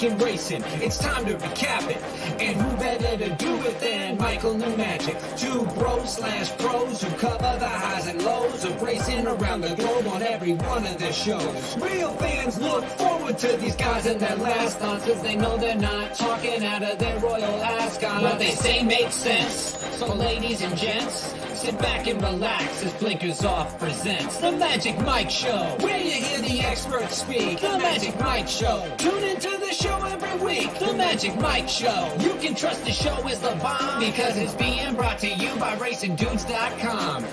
weekend racing. It's time to recap it. And who better to do it than Michael and Magic? Two bros/pros who cover the highs and lows of racing around the globe on every one of their shows. Real fans look forward to these guys and their last thoughts, cause they know they're not talking out of their royal ascot. What they say makes sense. So ladies and gents, sit back and relax as Blinkers Off presents The Magic Mike Show, where you hear the experts speak. The Magic Mike Show. Tune into the show every week. The Magic Mike Show. You can trust the show is the bomb because it's being brought to you by RacingDudes.com.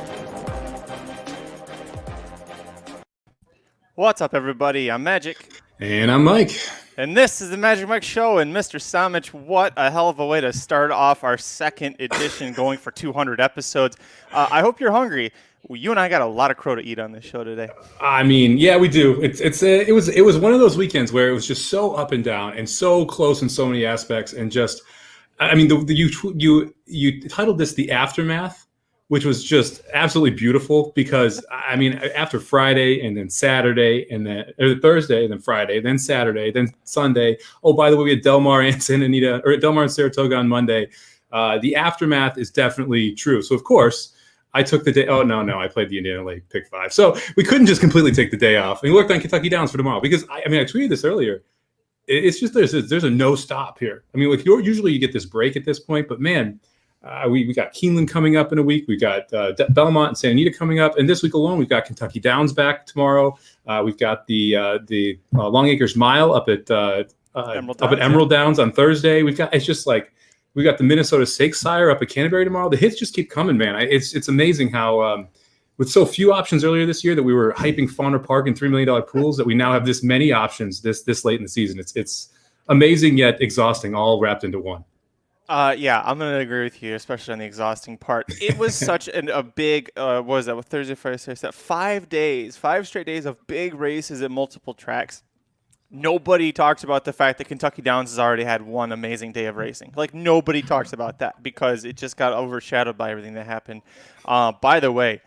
What's up, everybody? I'm Magic. And I'm Mike. And this is the Magic Mike Show. And Mr. Samich, what a hell of a way to start off our second edition going for 200 episodes. I hope you're hungry. Well, you and I got a lot of crow to eat on this show today. I mean, yeah, we do. It was one of those weekends where it was just so up and down and so close in so many aspects. And just, I mean, you titled this The Aftermath, which was just absolutely beautiful because, I mean, after Friday and then Saturday and then Thursday and then Friday, then Saturday, then Sunday. Oh, by the way, we had Del Mar and Saratoga on Monday. The aftermath is definitely true. So, of course, I took the day. Oh, no, I played the Indiana Lake Pick 5. So we couldn't just completely take the day off. We worked on Kentucky Downs for tomorrow because, I tweeted this earlier. It's just there's a no stop here. I mean, like usually you get this break at this point, but man, we got Keeneland coming up in a week. We got Belmont and Santa Anita coming up, and this week alone we've got Kentucky Downs back tomorrow. We've got the Long Acres Mile up at Emerald Downs on Thursday. We got the Minnesota Stakes Sire up at Canterbury tomorrow. The hits just keep coming, man. It's amazing how with so few options earlier this year that we were hyping Fauner Park and $3 million pools that we now have this many options this late in the season. It's amazing yet exhausting, all wrapped into one. Yeah, I'm going to agree with you, especially on the exhausting part. It was such a big, what was that, Thursday, Friday, Saturday, 5 straight days of big races at multiple tracks. Nobody talks about the fact that Kentucky Downs has already had one amazing day of racing. Like, nobody talks about that because it just got overshadowed by everything that happened. By the way,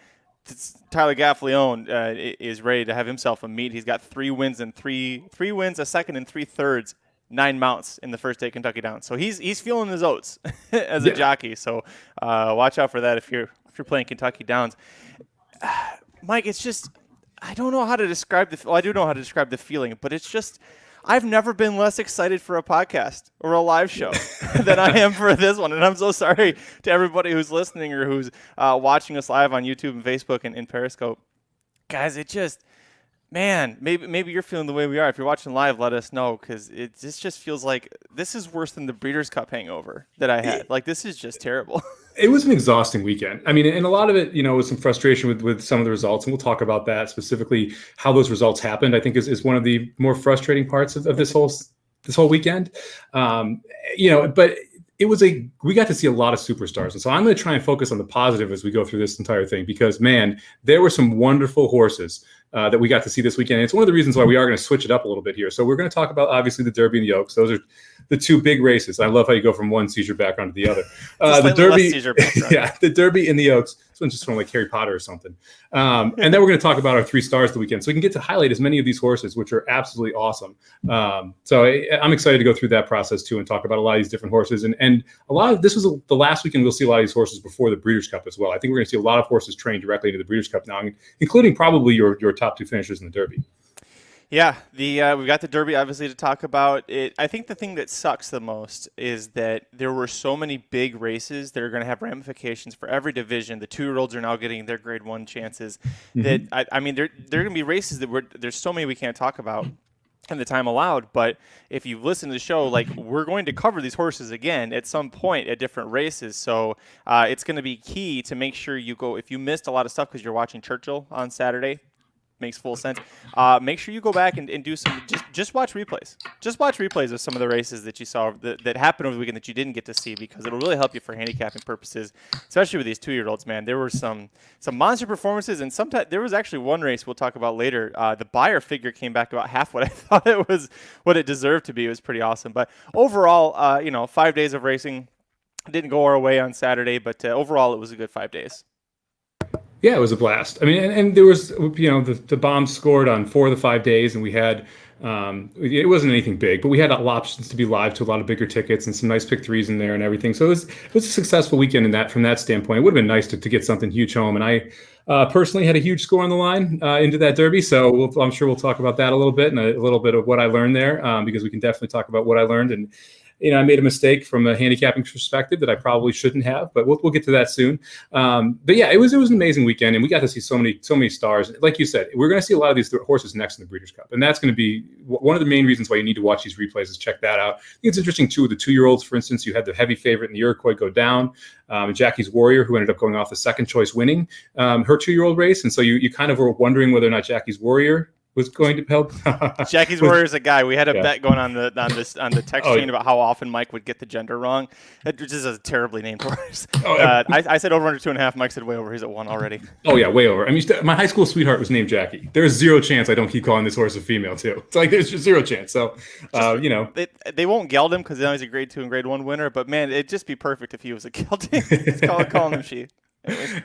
Tyler Gaffalione is ready to have himself a meet. He's got 3 wins and three wins, a second and 3/3. 9 mounts in the first day Kentucky Downs. So he's feeling his oats as a jockey. So watch out for that if you're playing Kentucky Downs. Mike, it's just I don't know how to describe I do know how to describe the feeling, but it's just I've never been less excited for a podcast or a live show than I am for this one. And I'm so sorry to everybody who's listening or who's watching us live on YouTube and Facebook and Periscope. Guys, it just man, maybe you're feeling the way we are. If you're watching live, let us know because this just feels like this is worse than the Breeders' Cup hangover that I had. Like, this is just terrible. It was an exhausting weekend. I mean, and a lot of it, was some frustration with some of the results, and we'll talk about that specifically. How those results happened, I think, is one of the more frustrating parts of this whole weekend. But we got to see a lot of superstars. And so I'm going to try and focus on the positive as we go through this entire thing, because man, there were some wonderful horses that we got to see this weekend. And it's one of the reasons why we are going to switch it up a little bit here. So we're going to talk about obviously the Derby and the Oaks. Those are the two big races. I love how you go from one seizure background to the other. The Derby, the Derby and the Oaks. This one's just from like Harry Potter or something. And then we're going to talk about our 3 stars of the weekend. So we can get to highlight as many of these horses, which are absolutely awesome. So I'm excited to go through that process too and talk about a lot of these different horses. And a lot of this was the last weekend we'll see a lot of these horses before the Breeders' Cup as well. I think we're going to see a lot of horses trained directly into the Breeders' Cup now, including probably your top 2 finishers in the Derby. Yeah, we've got the Derby obviously to talk about. I think the thing that sucks the most is that there were so many big races that are going to have ramifications for every division. The 2-year-olds are now getting their Grade 1 chances. Mm-hmm. That I mean, there are going to be races that there's so many we can't talk about in the time allowed. But if you listen to the show, like, we're going to cover these horses again at some point at different races. So it's going to be key to make sure you go. If you missed a lot of stuff because you're watching Churchill on Saturday, makes full sense. Make sure you go back and do some, just watch replays. Just watch replays of some of the races that you saw that happened over the weekend that you didn't get to see, because it'll really help you for handicapping purposes, especially with these 2-year-olds, man. There were some monster performances, and sometimes there was actually one race we'll talk about later. The Beyer figure came back about half what I thought it was, what it deserved to be. It was pretty awesome. But overall, 5 days of racing didn't go our way on Saturday, but overall it was a good 5 days. Yeah, it was a blast. I mean, and there was, the bombs scored on 4 of the 5 days, and we had It wasn't anything big, but we had options to be live to a lot of bigger tickets and some nice pick threes in there and everything. So it was a successful weekend in that from that standpoint. It would have been nice to get something huge home. And I personally had a huge score on the line into that Derby. So I'm sure we'll talk about that a little bit and a little bit of what I learned there because we can definitely talk about what I learned. And I made a mistake from a handicapping perspective that I probably shouldn't have, but we'll get to that soon. But yeah, it was an amazing weekend, and we got to see so many stars. Like you said, we're going to see a lot of these horses next in the Breeders' Cup, and that's going to be one of the main reasons why you need to watch these replays. Is check that out. I think it's interesting too with the 2-year-olds, for instance. You had the heavy favorite in the Iroquois go down, Jackie's Warrior, who ended up going off the second choice, winning her 2-year-old race, and so you kind of were wondering whether or not Jackie's Warrior was going to help. Jackie's Warrior is a guy. We had a bet going on the text chain about how often Mike would get the gender wrong, which is a terribly named horse. I said over under 2.5. Mike said way over. He's at 1 already. Oh yeah, way over. I mean, my high school sweetheart was named Jackie. There's zero chance I don't keep calling this horse a female too. It's like there's just zero chance. So they won't geld him because he's a grade 2 and grade 1 winner. But man, it'd just be perfect if he was a gelding. Let's call him she.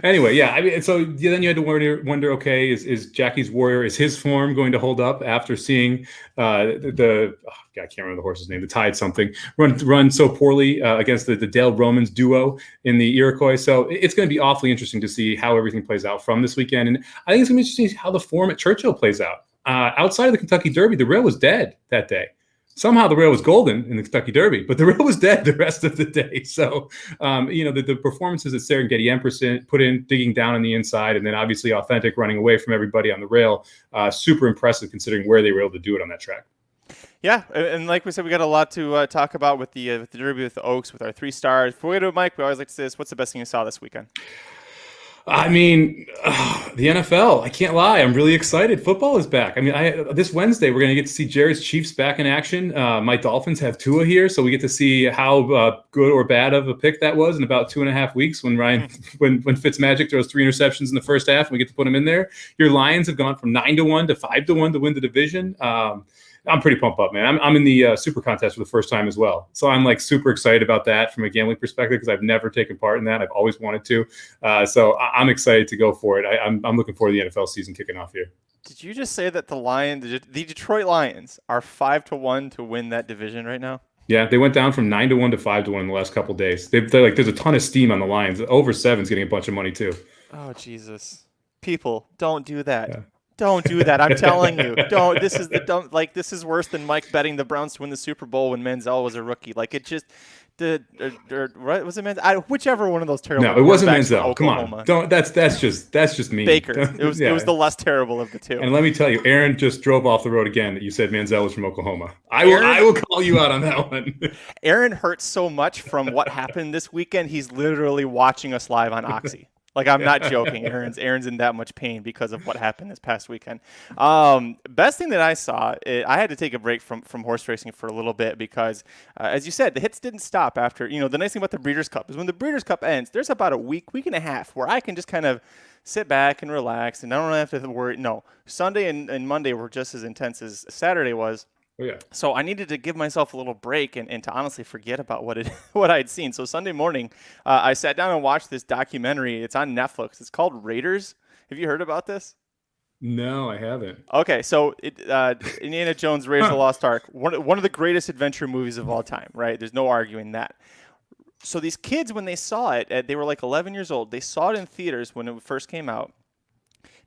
Anyway, yeah, I mean, so then you had to wonder, okay, is Jackie's Warrior, is his form going to hold up after seeing I can't remember the horse's name, the Tide something, run so poorly against the Dale Romans duo in the Iroquois. So it's going to be awfully interesting to see how everything plays out from this weekend. And I think it's going to be interesting to see how the form at Churchill plays out. Outside of the Kentucky Derby, the rail was dead that day. Somehow the rail was golden in the Kentucky Derby, but the rail was dead the rest of the day. So, the performances that Serengeti Empress put in, digging down on the inside, and then obviously Authentic running away from everybody on the rail, super impressive considering where they were able to do it on that track. Yeah, and like we said, we got a lot to talk about with the Derby with the Oaks, with our 3 stars. Before we go to Mike, we always like to say this. What's the best thing you saw this weekend? I mean, the NFL, I can't lie. I'm really excited. Football is back. I mean, this Wednesday, we're going to get to see Jared's Chiefs back in action. My Dolphins have Tua here, so we get to see how good or bad of a pick that was in about 2.5 weeks when when Fitzmagic throws 3 interceptions in the first half and we get to put him in there. Your Lions have gone from 9-1 to 5-1 to win the division. I'm pretty pumped up, man. I'm in the super contest for the first time as well. So I'm like super excited about that from a gambling perspective because I've never taken part in that. I've always wanted to. So I'm excited to go for it. I'm looking forward to the NFL season kicking off here. Did you just say that the Detroit Lions are 5-1 to win that division right now? Yeah, they went down from 9-1 to 5-1 in the last couple of days. They're like, there's a ton of steam on the Lions. Over 7's getting a bunch of money too. Oh, Jesus. People, don't do that. Yeah. Don't do that. I'm telling you. Don't. This is worse than Mike betting the Browns to win the Super Bowl when Manziel was a rookie. Like it just what was it, Manziel? Whichever one of those terrible. No, it wasn't Manziel. Come on. Don't. That's just mean. Baker. It was the less terrible of the two. And let me tell you, Aaron just drove off the road again that you said Manziel was from Oklahoma. I will call you out on that one. Aaron hurts so much from what happened this weekend. He's literally watching us live on Oxy. Like, I'm not joking. Aaron's in that much pain because of what happened this past weekend. Best thing that I saw, I had to take a break from horse racing for a little bit because, as you said, the hits didn't stop after, the nice thing about the Breeders' Cup is when the Breeders' Cup ends, there's about a week and a half where I can just kind of sit back and relax and I don't have to worry. No, Sunday and Monday were just as intense as Saturday was. Oh, yeah. So I needed to give myself a little break and to honestly forget about what I'd seen. So Sunday morning, I sat down and watched this documentary. It's on Netflix. It's called Raiders. Have you heard about this? No, I haven't. Okay, so Indiana Jones, Raiders of the Lost Ark, one of the greatest adventure movies of all time, right? There's no arguing that. So these kids, when they saw it, they were like 11 years old. They saw it in theaters when it first came out.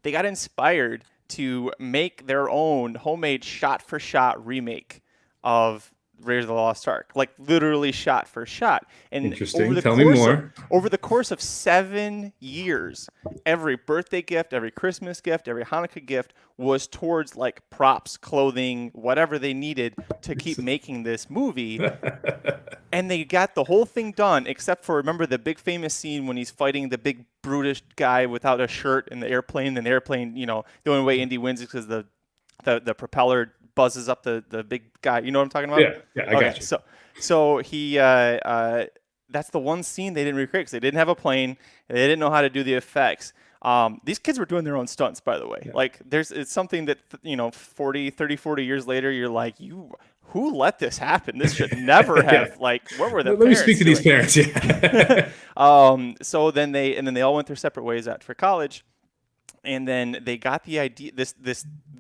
They got inspired to make their own homemade shot-for-shot remake of Raiders of the Lost Ark, like literally shot for shot. And interesting. Tell me more. Over the course of 7 years, every birthday gift, every Christmas gift, every Hanukkah gift was towards like props, clothing, whatever they needed to keep making this movie. And they got the whole thing done, except for, remember the big famous scene when he's fighting the big brutish guy without a shirt in the airplane, and the airplane, the only way Indy wins is because the propeller buzzes up the big guy. You know what I'm talking about? Yeah, I got you. So he that's the one scene they didn't recreate because they didn't have a plane, and they didn't know how to do the effects. These kids were doing their own stunts, by the way. Yeah. Like it's something that 40 years later, you're like, who let this happen? This should never have. Like, what were the Let me speak to doing? These parents. Yeah. So then they all went their separate ways for college. and then they got the idea, this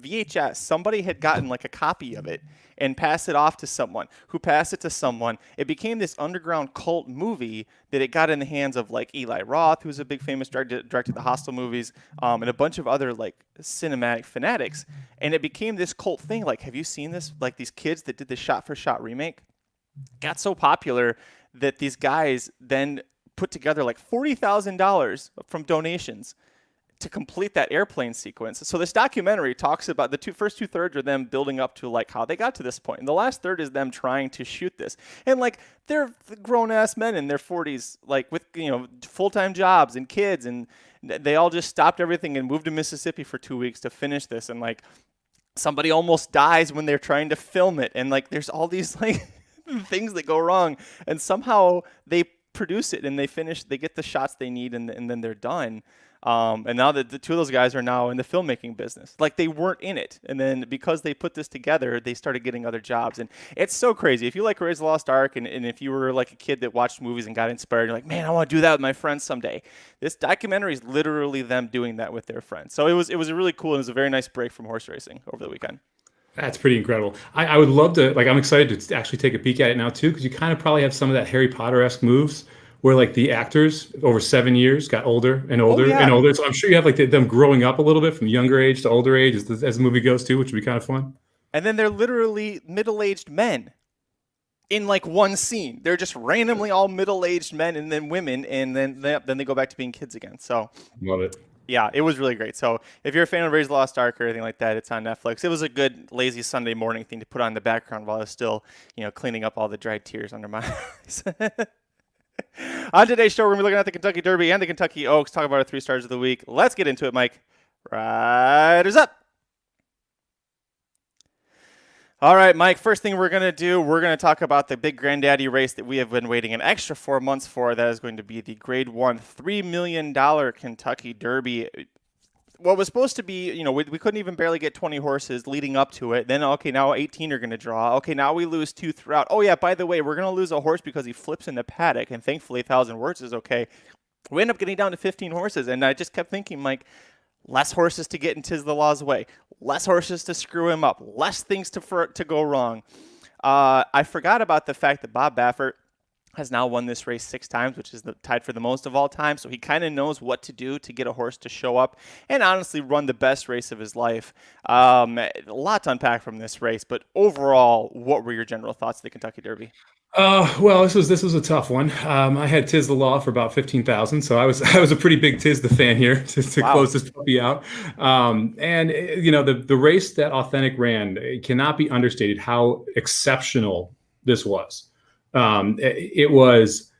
VHS, somebody had gotten like a copy of it and passed it off to someone who passed it to someone. It became this underground cult movie that it got in the hands of like Eli Roth, who's a big famous directed the Hostel movies, and a bunch of other like cinematic fanatics. And it became this cult thing. Like, have you seen this? Like these kids that did the shot for shot remake got so popular that these guys then put together like $40,000 from donations to complete that airplane sequence. So this documentary talks about the first two thirds are them building up to like how they got to this point, and the last third is them trying to shoot this. And like they're grown ass men in their 40s, like with full-time jobs and kids, and they all just stopped everything and moved to Mississippi for 2 weeks to finish this. And like somebody almost dies when they're trying to film it, and like there's all these like things that go wrong, and somehow they produce it and they get the shots they need, and then they're done. And now that the two of those guys are now in the filmmaking business, like they weren't in it. And then because they put this together, they started getting other jobs. And it's so crazy. If you like Raiders of the Lost Ark, and if you were like a kid that watched movies and got inspired, you're like, man, I want to do that with my friends someday. This documentary is literally them doing that with their friends. So it was really cool. And it was a very nice break from horse racing over the weekend. That's pretty incredible. I would love to, like, I'm excited to actually take a peek at it now too, because you kind of probably have some of that Harry Potter-esque moves where like the actors over 7 years got older and older and older. So I'm sure you have like them growing up a little bit from younger age to older age as the movie goes too, which would be kind of fun. And then they're literally middle-aged men in like one scene. They're just randomly all middle-aged men and then women, and then they go back to being kids again. So love it. Yeah, it was really great. So if you're a fan of Raiders of the Lost Ark or anything like that, it's on Netflix. It was a good, lazy Sunday morning thing to put on in the background while I was still, cleaning up all the dried tears under my eyes. On today's show, we're going to be looking at the Kentucky Derby and the Kentucky Oaks, talk about our 3 stars of the week. Let's get into it, Mike. Riders up. All right, Mike, first thing we're going to do, we're going to talk about the big granddaddy race that we have been waiting an extra 4 months for. That is going to be the Grade 1 $3 million Kentucky Derby. What was supposed to be, we couldn't even barely get 20 horses leading up to it. Then, okay, now 18 are going to draw. Okay, now we lose 2 throughout. Oh, yeah, by the way, we're going to lose a horse because he flips in the paddock, and thankfully 1,000 words is okay. We end up getting down to 15 horses, and I just kept thinking, Mike, less horses to get in Tiz the Law's way, less horses to screw him up, less things to go wrong. I forgot about the fact that Bob Baffert has now won this race 6 times, which is tied for the most of all time. So he kind of knows what to do to get a horse to show up and honestly run the best race of his life. A lot to unpack from this race, but overall, what were your general thoughts of the Kentucky Derby? Well, this was a tough one. I had Tiz the Law for about 15,000, so I was a pretty big Tiz the fan here to wow. Close this puppy out. And the race that Authentic ran, it cannot be understated how exceptional this was. It was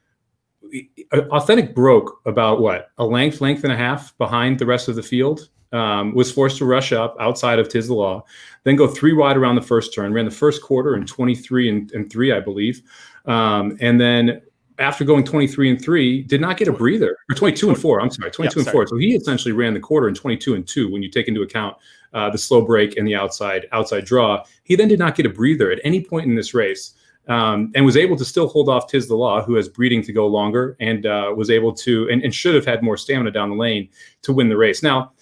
Authentic broke about a length and a half behind the rest of the field. Was forced to rush up outside of Tiz the Law, then go 3 wide around the first turn, ran the first quarter in 23 and 3, I believe. And then after going 23 and 3, did not get a breather, or 22 and 4. I'm sorry, 22 and 4. So he essentially ran the quarter in 22 and 2 when you take into account the slow break and the outside draw. He then did not get a breather at any point in this race. And was able to still hold off Tiz the Law, who has breeding to go longer, and was able to and should have had more stamina down the lane to win the race. Now,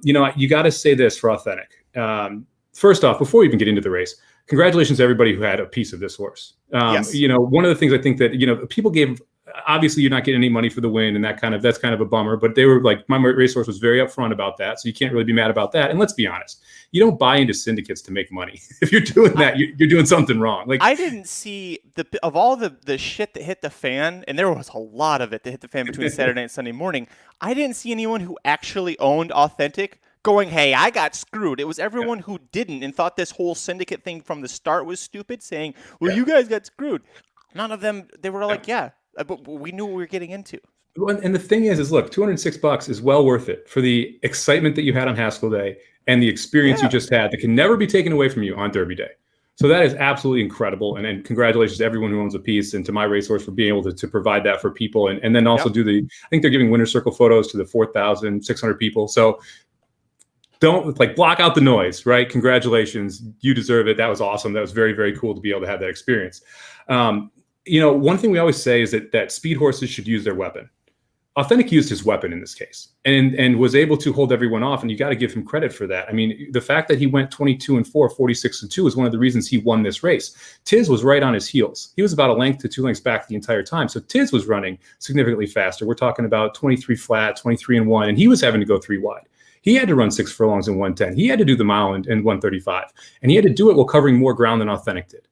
you got to say this for Authentic. First off, before we even get into the race, congratulations to everybody who had a piece of this horse. Yes. One of the things I think that, people gave, obviously you're not getting any money for the win, and that's kind of a bummer, but they were like, my racehorse was very upfront about that. So you can't really be mad about that. And let's be honest, you don't buy into syndicates to make money. If you're doing that, you're doing something wrong. Like, I didn't see of all the shit that hit the fan, and there was a lot of it that hit the fan between Saturday and Sunday morning. I didn't see anyone who actually owned Authentic going, hey, I got screwed. It was everyone who didn't and thought this whole syndicate thing from the start was stupid, saying, well, you guys got screwed. None of them, they were all like, but we knew what we were getting into. And the thing is look, $206 is well worth it for the excitement that you had on Haskell Day and the experience you just had that can never be taken away from you on Derby Day. So that is absolutely incredible. And congratulations to everyone who owns a piece, and to my racehorse for being able to provide that for people. And then also I think they're giving winner circle photos to the 4,600 people. So don't block out the noise, right? Congratulations. You deserve it. That was awesome. That was very, very cool to be able to have that experience. One thing we always say is that speed horses should use their weapon. Authentic used his weapon in this case and was able to hold everyone off. And you got to give him credit for that. I mean, the fact that he went 22-4, 46-2 is one of the reasons he won this race. Tiz was right on his heels. He was about a length to 2 lengths back the entire time. So Tiz was running significantly faster. We're talking about 23 flat, 23-1, and he was having to go 3 wide. He had to run 6 furlongs in 110. He had to do the mile in 135. And he had to do it while covering more ground than Authentic did.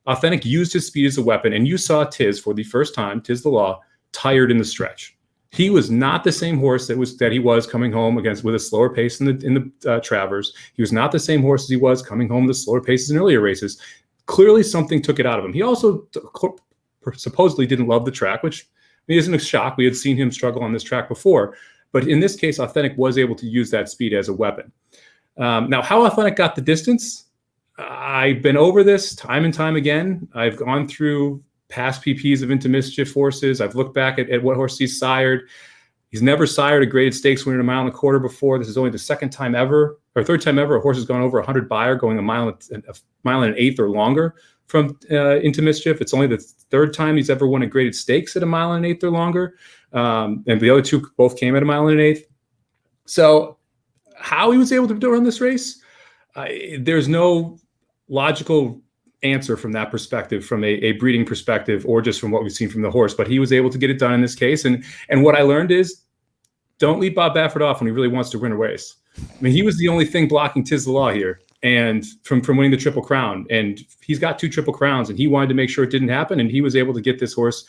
Authentic used his speed as a weapon, and you saw Tiz for the first time, Tiz the Law, tired in the stretch. He was not the same horse that he was coming home with a slower pace in the Travers. He was not the same horse as he was coming home with a slower paces in earlier races. Clearly, something took it out of him. He also supposedly didn't love the track, which isn't a shock. We had seen him struggle on this track before. But in this case, Authentic was able to use that speed as a weapon. Now, how Authentic got the distance, I've been over this time and time again. I've gone through past PPs of Into Mischief horses. I've looked back at what horse he's sired. He's never sired a graded stakes winner in 1.25 miles before. This is only the third time ever a horse has gone over 100 Beyer, going a mile and an eighth or longer from Into Mischief. It's only the 3rd time he's ever won a graded stakes at 1.1 miles or longer. And the other 2 both came at 1.1 miles. So how he was able to run this race, there's no logical answer from that perspective, from a breeding perspective, or just from what we've seen from the horse. But he was able to get it done in this case. And what I learned is, don't leave Bob Baffert off when he really wants to win a race. I mean, he was the only thing blocking Tiz the Law here, and from winning the Triple Crown. And he's got 2 Triple Crowns, and he wanted to make sure it didn't happen. And he was able to get this horse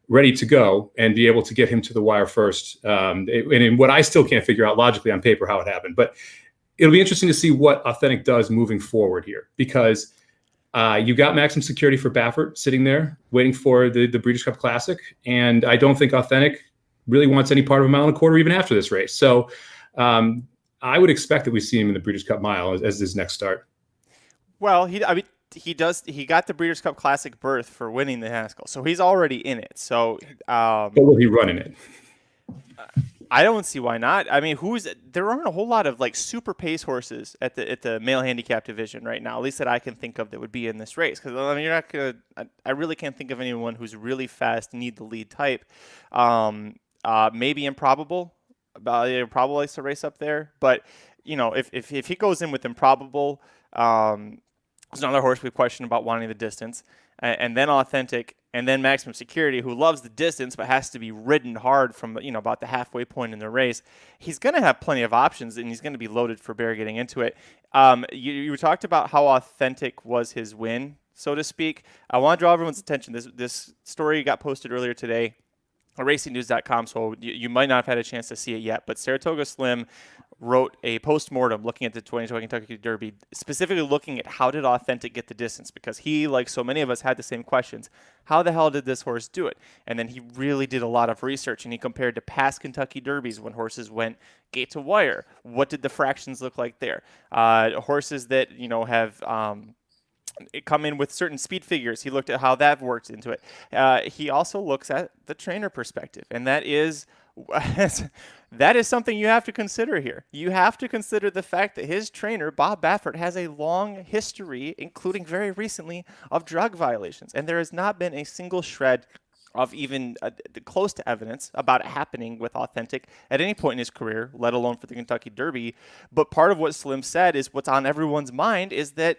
ready to go and be able to get him to the wire first. And in what I still can't figure out logically on paper how it happened, but it'll be interesting to see what Authentic does moving forward here, because you got maximum security for Baffert sitting there waiting for the Breeders' Cup Classic. And I don't think Authentic really wants any part of 1.25 miles even after this race. So I would expect that we see him in the Breeders' Cup Mile as his next start. Well, he got the Breeders' Cup Classic berth for winning the Haskell, so he's already in it. So, but will he run in it? I don't see why not. I mean, there aren't a whole lot of like super pace horses at the male handicap division right now, at least that I can think of, that would be in this race. Because I mean, you're not gonna. I really can't think of anyone who's really fast, need the lead type. Maybe Improbable. Improbable likes to race up there, but if he goes in with Improbable, there's another horse we question about wanting the distance, and then Authentic, and then Maximum Security, who loves the distance but has to be ridden hard from about the halfway point in the race. He's going to have plenty of options, and he's going to be loaded for bear getting into it. You talked about how Authentic was his win, so to speak. I want to draw everyone's attention. This story got posted earlier today on racingnews.com, so you might not have had a chance to see it yet, but Saratoga Slim wrote a post-mortem looking at the 2020 Kentucky Derby, specifically looking at how did Authentic get the distance, because he, like so many of us, had the same questions. How the hell did this horse do it? And then he really did a lot of research, and he compared to past Kentucky Derbies when horses went gate to wire. What did the fractions look like there? Horses that have come in with certain speed figures. He looked at how that worked into it. He also looks at the trainer perspective, and that is something you have to consider here. You have to consider the fact that his trainer, Bob Baffert, has a long history, including very recently, of drug violations, and there has not been a single shred of even close to evidence about it happening with Authentic at any point in his career, let alone for the Kentucky Derby. But part of what Slim said is what's on everyone's mind is that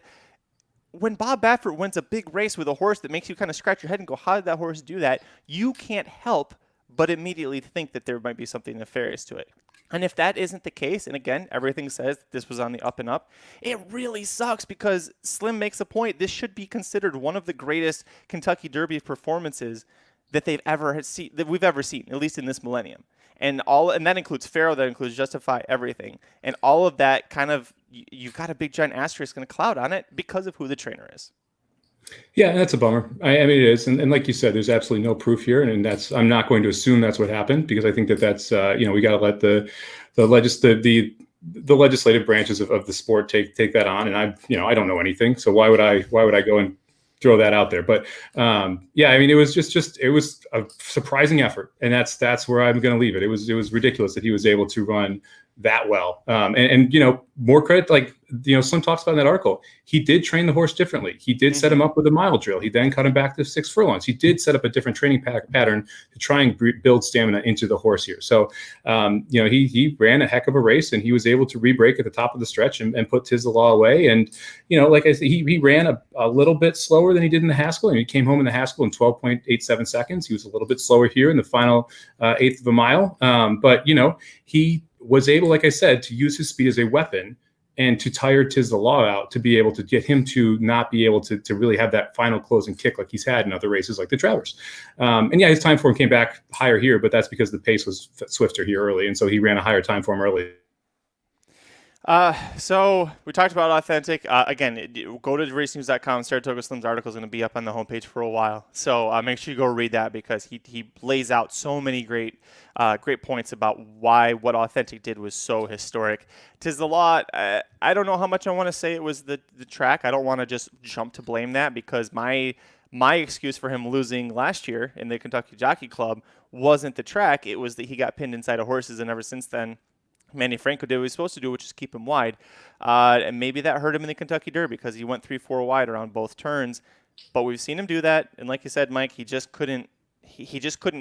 when Bob Baffert wins a big race with a horse that makes you kind of scratch your head and go, how did that horse do that? You can't help but immediately think that there might be something nefarious to it. And if that isn't the case, and again, everything says this was on the up and up, it really sucks, because Slim makes a point. This should be considered one of the greatest Kentucky Derby performances that we've ever seen, at least in this millennium. And that includes Pharaoh, that includes Justify, everything. And all of that kind of, you've got a big giant asterisk and a cloud on it because of who the trainer is. Yeah, that's a bummer. I mean, it is. And like you said, there's absolutely no proof here. And I'm not going to assume that's what happened, because I think that's, we got to let the legislative branches of the sport take that on. And I don't know anything. So why would I go and throw that out there? But I mean, it was it was a surprising effort. And that's where I'm going to leave it. It was ridiculous that he was able to run that well. And more credit, like Slim talks about in that article, he did train the horse differently. He did set him up with a mile drill. He then cut him back to 6 furlongs. He did set up a different training pattern to try and build stamina into the horse here. So, he ran a heck of a race, and he was able to re-break at the top of the stretch and put Tiz the Law away. And, like I said, he ran a little bit slower than he did in the Haskell, and he came home in the Haskell in 12.87 seconds. He was a little bit slower here in the final eighth of a mile. But, he was able, like I said, to use his speed as a weapon and to tire Tiz the Law out to be able to get him to not be able to really have that final closing kick like he's had in other races like the Travers. His time form came back higher here, but that's because the pace was swifter here early, and so he ran a higher time form early. So we talked about Authentic. Again, go to racenews.com. Saratoga Slim's article is going to be up on the homepage for a while. So make sure you go read that, because he lays out so many great points about why what Authentic did was so historic. Tiz the Law, I don't know how much I want to say it was the track. I don't want to just jump to blame that, because my excuse for him losing last year in the Kentucky Jockey Club wasn't the track. It was that he got pinned inside of horses, and ever since then, Manny Franco did what he was supposed to do, which is keep him wide. And maybe that hurt him in the Kentucky Derby, because he went 3-4 wide around both turns. But we've seen him do that. And like you said, Mike, he just couldn't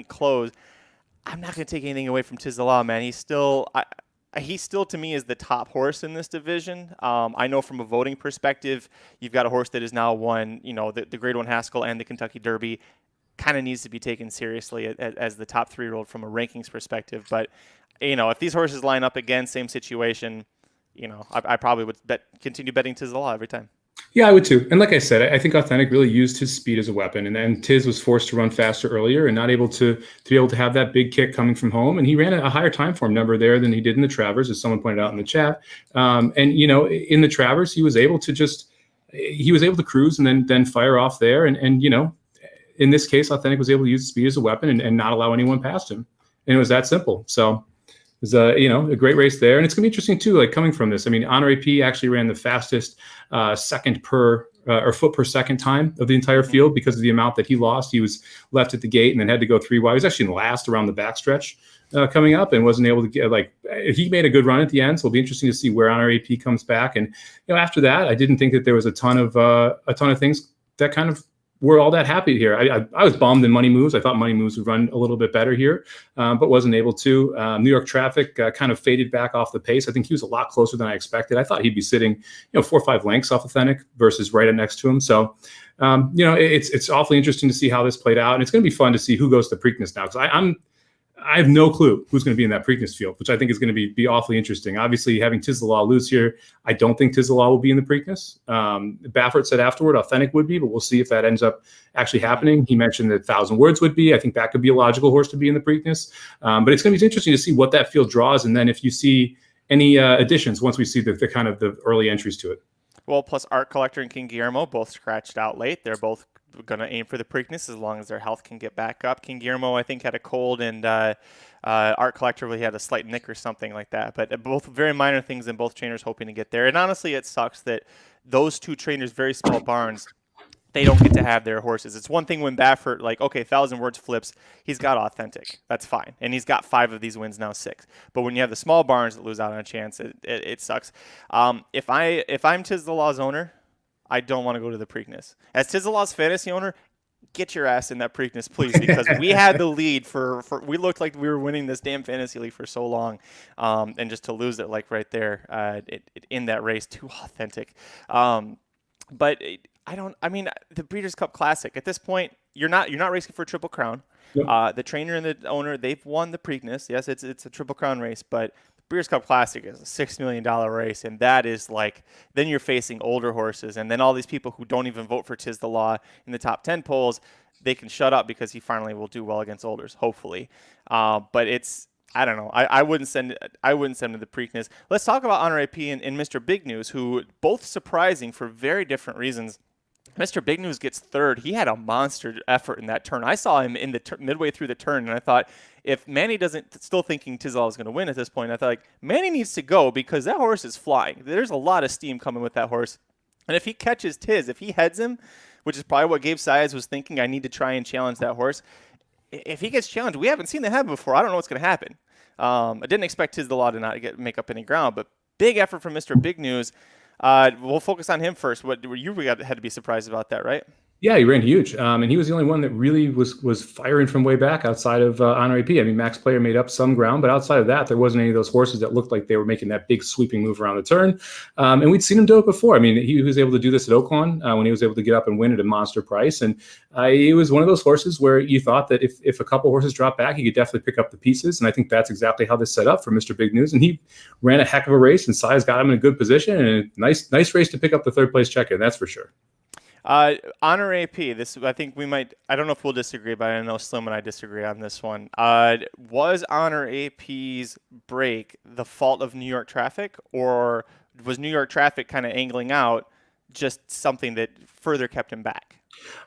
close. I'm not going to take anything away from Tiz the Law, man. He still, to me, is the top horse in this division. I know from a voting perspective, you've got a horse that has now won, the Grade 1 Haskell and the Kentucky Derby. Kind of needs to be taken seriously as the top 3-year-old from a rankings perspective. But if these horses line up again, same situation, I probably would continue betting Tiz the Law every time. Yeah, I would too. And like I said, I think Authentic really used his speed as a weapon, and then Tiz was forced to run faster earlier and not able to be able to have that big kick coming from home. And he ran a higher time form number there than he did in the Travers, as someone pointed out in the chat. In the Travers, he was able to cruise and then fire off there. And in this case, Authentic was able to use speed as a weapon and not allow anyone past him. And it was that simple. So it was a great race there. And it's going to be interesting too, like coming from this. I mean, Honore P actually ran the fastest second per or foot per second time of the entire field because of the amount that he lost. He was left at the gate and then had to go 3 wide. He was actually in last around the backstretch coming up and wasn't able to get, he made a good run at the end. So it'll be interesting to see where Honore P comes back. And, after that, I didn't think that there was a ton of things that kind of we're all that happy here. I was bummed in Money Moves. I thought Money Moves would run a little bit better here, but wasn't able to. New York Traffic kind of faded back off the pace. I think he was a lot closer than I expected. I thought he'd be sitting, 4 or 5 lengths off Authentic versus right up next to him. So, it's awfully interesting to see how this played out, and it's going to be fun to see who goes to Preakness now, because I have no clue who's going to be in that Preakness field, which I think is going to be awfully interesting. Obviously, having Tiz the Law lose here, I don't think Tiz the Law will be in the Preakness. Baffert said afterward Authentic would be, but we'll see if that ends up actually happening. He mentioned that 1,000 Words would be. I think that could be a logical horse to be in the Preakness. But it's going to be interesting to see what that field draws, and then if you see any additions once we see the kind of the early entries to it. Well, plus Art Collector and King Guillermo both scratched out late. They're both going to aim for the Preakness as long as their health can get back up. King Guillermo, I think, had a cold, and Art Collector really had a slight nick or something like that. But both very minor things, and both trainers hoping to get there. And honestly, it sucks that those two trainers, very small barns, they don't get to have their horses. It's one thing when Baffert, 1,000 Words flips, he's got Authentic. That's fine. And he's got 5 of these wins now, 6. But when you have the small barns that lose out on a chance, it sucks. If I'm Tiz the Law's owner, I don't want to go to the Preakness. As Tiz the Law's fantasy owner, get your ass in that Preakness, please, because we had the lead for we looked like we were winning this damn fantasy league for so long, and just to lose it right there in that race, too Authentic. But the Breeders' Cup Classic at this point, you're not racing for a Triple Crown. Yep. The trainer and the owner, they've won the Preakness. Yes, it's a Triple Crown race, but Breeders' Cup Classic is a $6 million race, and that is then you're facing older horses, and then all these people who don't even vote for Tiz the Law in the top 10 polls, they can shut up because he finally will do well against olders, hopefully. But I don't know. I wouldn't send him to the Preakness. Let's talk about Honore P and Mr. Big News, who both surprising for very different reasons. Mr. Big News gets third. He had a monster effort in that turn. I saw him in the midway through the turn, and I thought, if Manny still thinking Tiz the Law is going to win at this point, I thought, Manny needs to go because that horse is flying. There's a lot of steam coming with that horse. And if he catches Tiz, if he heads him, which is probably what Gabe Saez was thinking, I need to try and challenge that horse. If he gets challenged, we haven't seen that happen before. I don't know what's going to happen. I didn't expect Tiz the Law to not make up any ground, but big effort from Mr. Big News. We'll focus on him first. What you had to be surprised about that, right? Yeah, he ran huge, and he was the only one that really was firing from way back outside of Honor AP. I mean, Max Player made up some ground, but outside of that, there wasn't any of those horses that looked like they were making that big sweeping move around the turn. And we'd seen him do it before. I mean, he was able to do this at Oaklawn when he was able to get up and win at a monster price. And he was one of those horses where you thought that if a couple horses dropped back, he could definitely pick up the pieces. And I think that's exactly how this set up for Mr. Big News. And he ran a heck of a race, and Size got him in a good position, and a nice race to pick up the third place check-in, that's for sure. Honor AP, this, I think we might, I don't know if we'll disagree, but I know Slim and I disagree on this one. Was Honor AP's break the fault of New York traffic, or was New York traffic kind of angling out just something that further kept him back?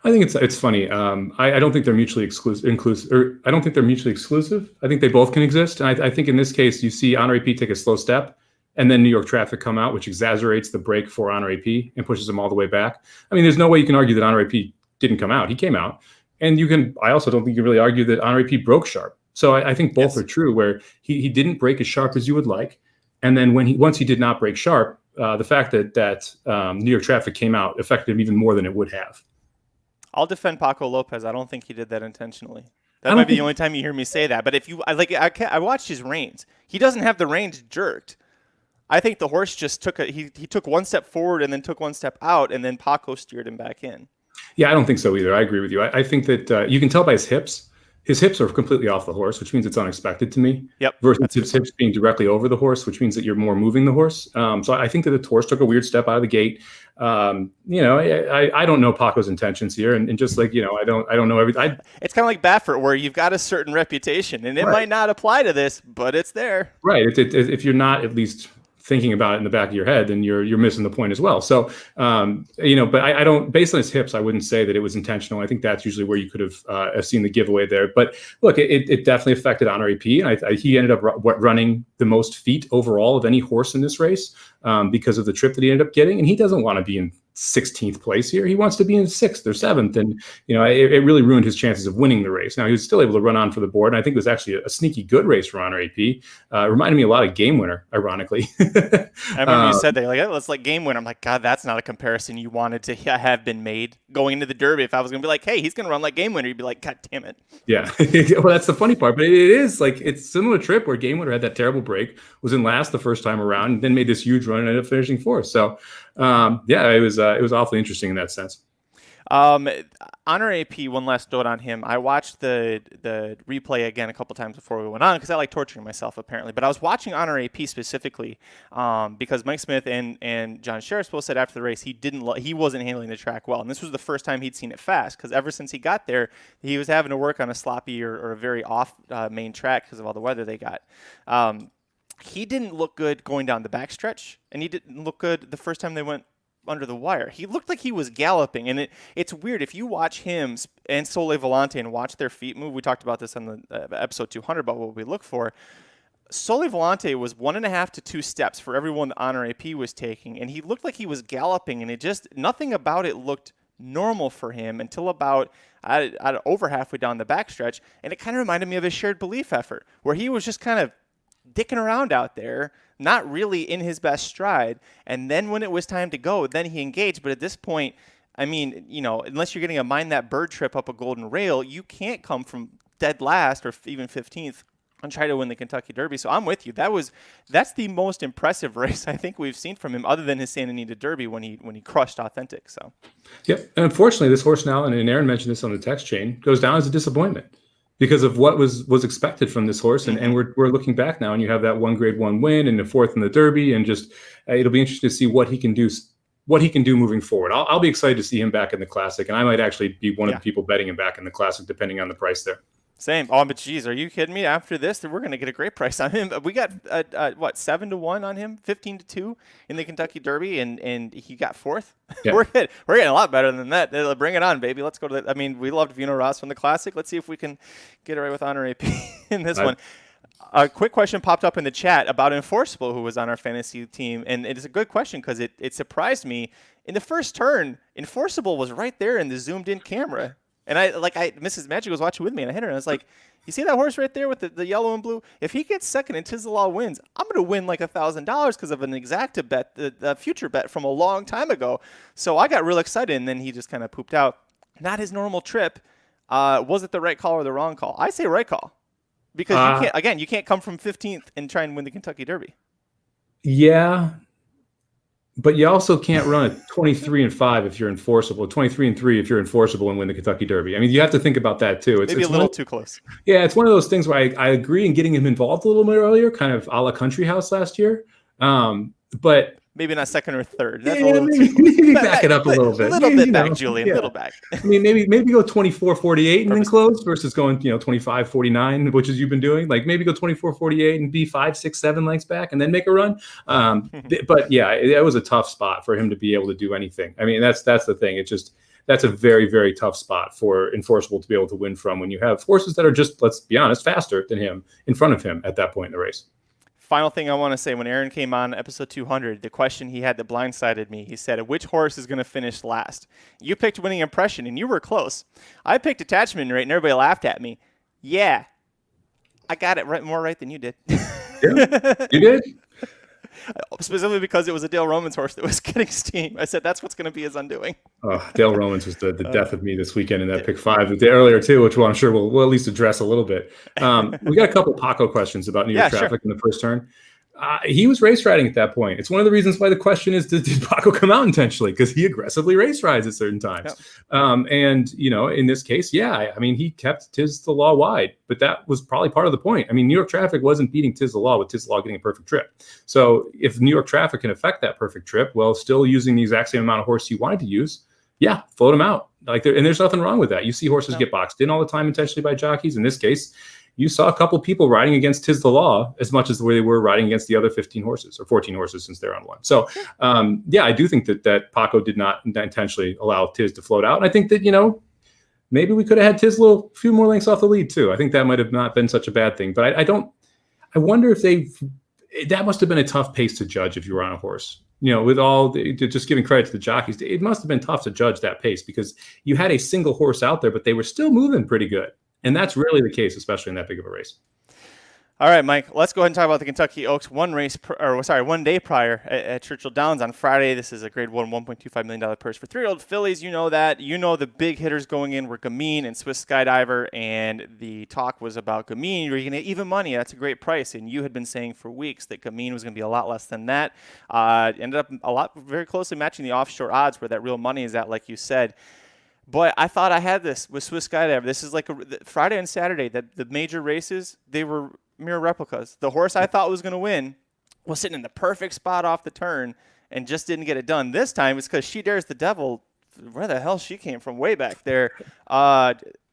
I think it's funny. I don't think they're mutually exclusive, or I don't think they're mutually exclusive. I think they both can exist. And I think in this case, you see Honor AP take a slow step, and then New York traffic come out, which exaggerates the break for Honor AP and pushes him all the way back. I mean, there's no way you can argue that Honor AP didn't come out. He came out. And I also don't think you can really argue that Honor AP broke sharp. So I think both are true, where he didn't break as sharp as you would like. And then once he did not break sharp, the fact that New York traffic came out affected him even more than it would have. I'll defend Paco Lopez. I don't think he did that intentionally. That might be the only time you hear me say that. But if you, I watched his reins. He doesn't have the reins jerked. I think the horse just he took one step forward and then took one step out, and then Paco steered him back in. Yeah, I don't think so either. I agree with you. I think that you can tell by his hips. His hips are completely off the horse, which means it's unexpected to me. Yep. Versus his hips being directly over the horse, which means that you're more moving the horse. So I think that the horse took a weird step out of the gate. I don't know Paco's intentions here, and just like I don't know everything. It's kind of like Baffert, where you've got a certain reputation, and it might not apply to this, but it's there. Right. If you're not at least thinking about it in the back of your head, then you're missing the point as well. So, but I don't, based on his hips, I wouldn't say that it was intentional. I think that's usually where you could have seen the giveaway there. But look, it definitely affected Honor AP. And he ended up running the most feet overall of any horse in this race because of the trip that he ended up getting. And he doesn't want to be in 16th place here. He wants to be in 6th or 7th. And, it really ruined his chances of winning the race. Now, he was still able to run on for the board. And I think it was actually a sneaky good race for Honor AP. Reminded me a lot of Game Winner, ironically. I remember you said that, let's like Game Winner. I'm like, God, that's not a comparison you wanted to have been made going into the Derby. If I was going to be like, hey, he's going to run like Game Winner, you'd be like, God damn it. Yeah. Well, that's the funny part. But it is like, it's similar trip where Game Winner had that terrible break, was in last the first time around, and then made this huge run and ended up finishing 4th. So, it was awfully interesting in that sense. Honor AP, one last note on him. I watched the replay again a couple times before we went on because I like torturing myself apparently. But I was watching Honor AP specifically because Mike Smith and John Sheriff both said after the race he wasn't handling the track well, and this was the first time he'd seen it fast because ever since he got there he was having to work on a sloppy or a very off main track because of all the weather they got. He didn't look good going down the backstretch, and he didn't look good the first time they went under the wire. He looked like he was galloping, and it's weird if you watch him and Sole Volante and watch their feet move. We talked about this on the episode 200 about what we look for. Sole Volante was 1.5 to 2 steps for everyone that Honor AP was taking, and he looked like he was galloping, and nothing about it looked normal for him until about over halfway down the backstretch, and it kind of reminded me of a Shared Belief effort where he was just kind of dicking around out there, not really in his best stride. And then when it was time to go, then he engaged. But at this point, I mean, unless you're getting a Mind That Bird trip up a golden rail, you can't come from dead last or even 15th and try to win the Kentucky Derby. So I'm with you. That's the most impressive race I think we've seen from him, other than his Santa Anita Derby when he crushed Authentic. So, yep. And unfortunately, this horse now, and Aaron mentioned this on the text chain, goes down as a disappointment because of what was expected from this horse. And we're looking back now, and you have that one Grade 1 win and the 4th in the Derby, and just it'll be interesting to see what he can do moving forward. I'll be excited to see him back in the Classic, and I might actually be one of the people betting him back in the Classic, depending on the price there. Same. Oh, but geez, are you kidding me? After this, we're going to get a great price on him. We got 7-1 on him, 15-2 in the Kentucky Derby, and he got 4th. Yeah. We're getting a lot better than that. Bring it on, baby. Let's go to that. I mean, we loved Vino Ross from the Classic. Let's see if we can get it right with Honor AP in this one. A quick question popped up in the chat about Enforceable, who was on our fantasy team, and it is a good question because it surprised me. In the first turn, Enforceable was right there in the zoomed-in camera. And Mrs. Magic was watching with me, and I hit her, and I was like, you see that horse right there with the yellow and blue? If he gets second and Tiz the Law wins, I'm going to win like $1,000 because of an exacta bet, the future bet from a long time ago. So I got real excited, and then he just kind of pooped out. Not his normal trip. Was it the right call or the wrong call? I say right call. Because you can't come from 15th and try and win the Kentucky Derby. Yeah. But you also can't run a 23-5 if you're enforceable, 23-3 if you're enforceable and win the Kentucky Derby. I mean, you have to think about that too. It's a little too close. Yeah, it's one of those things where I agree in getting him involved a little bit earlier, kind of a la Country House last year. But maybe not second or third. That's maybe back it up a little bit. A little bit back, Julian. A little back. I mean, maybe go 24-48 and then close versus going 25-49, which is you've been doing. Like maybe go 24-48 and be 5, 6, 7 lengths back and then make a run. But yeah, it was a tough spot for him to be able to do anything. I mean, that's the thing. It's just that's a very, very tough spot for enforceable to be able to win from when you have horses that are just, let's be honest, faster than him in front of him at that point in the race. Final thing I want to say, when Aaron came on episode 200, the question he had that blindsided me, he said, which horse is going to finish last? You picked Winning Impression, and you were close. I picked Attachment Rate, and everybody laughed at me. Yeah, I got it more right than you did. Yeah, you did? Specifically because it was a Dale Romans horse that was getting steam. I said, that's what's going to be his undoing. Oh, Dale Romans was the death of me this weekend in that pick 5 the day earlier too, which I'm sure we'll at least address a little bit. We got a couple Paco questions about New York traffic in the first turn. He was race riding at that point. It's one of the reasons why the question is, did Paco come out intentionally? Because he aggressively race rides at certain times. Yep. And, in this case, I mean, he kept Tiz the Law wide, but that was probably part of the point. I mean, New York traffic wasn't beating Tiz the Law with Tiz the Law getting a perfect trip. So if New York traffic can affect that perfect trip while still using the exact same amount of horse you wanted to use, float him out. And there's nothing wrong with that. You see horses get boxed in all the time intentionally by jockeys. In this case, you saw a couple people riding against Tiz the Law as much as the way they were riding against the other 15 horses or 14 horses since they're on one. So, I do think that Paco did not intentionally allow Tiz to float out. And I think that, maybe we could have had Tiz a few more lengths off the lead too. I think that might have not been such a bad thing. But I wonder if that must have been a tough pace to judge if you were on a horse. With just giving credit to the jockeys, it must have been tough to judge that pace because you had a single horse out there, but they were still moving pretty good. And that's really the case, especially in that big of a race. All right, Mike, let's go ahead and talk about the Kentucky Oaks. 1 day prior at Churchill Downs on Friday. This is a grade 1, $1.25 million purse for 3-year-old fillies. You know that. The big hitters going in were Gamine and Swiss Skydiver, and the talk was about Gamine. You're going to get even money. That's a great price. And you had been saying for weeks that Gamine was going to be a lot less than that. Ended up very closely matching the offshore odds where that real money is at, like you said. But I thought I had this with Swiss Skydiver. This is like Friday and Saturday, the major races, they were mere replicas. The horse I thought was going to win was sitting in the perfect spot off the turn and just didn't get it done. This time it's because She Dares the Devil. Where the hell she came from way back there.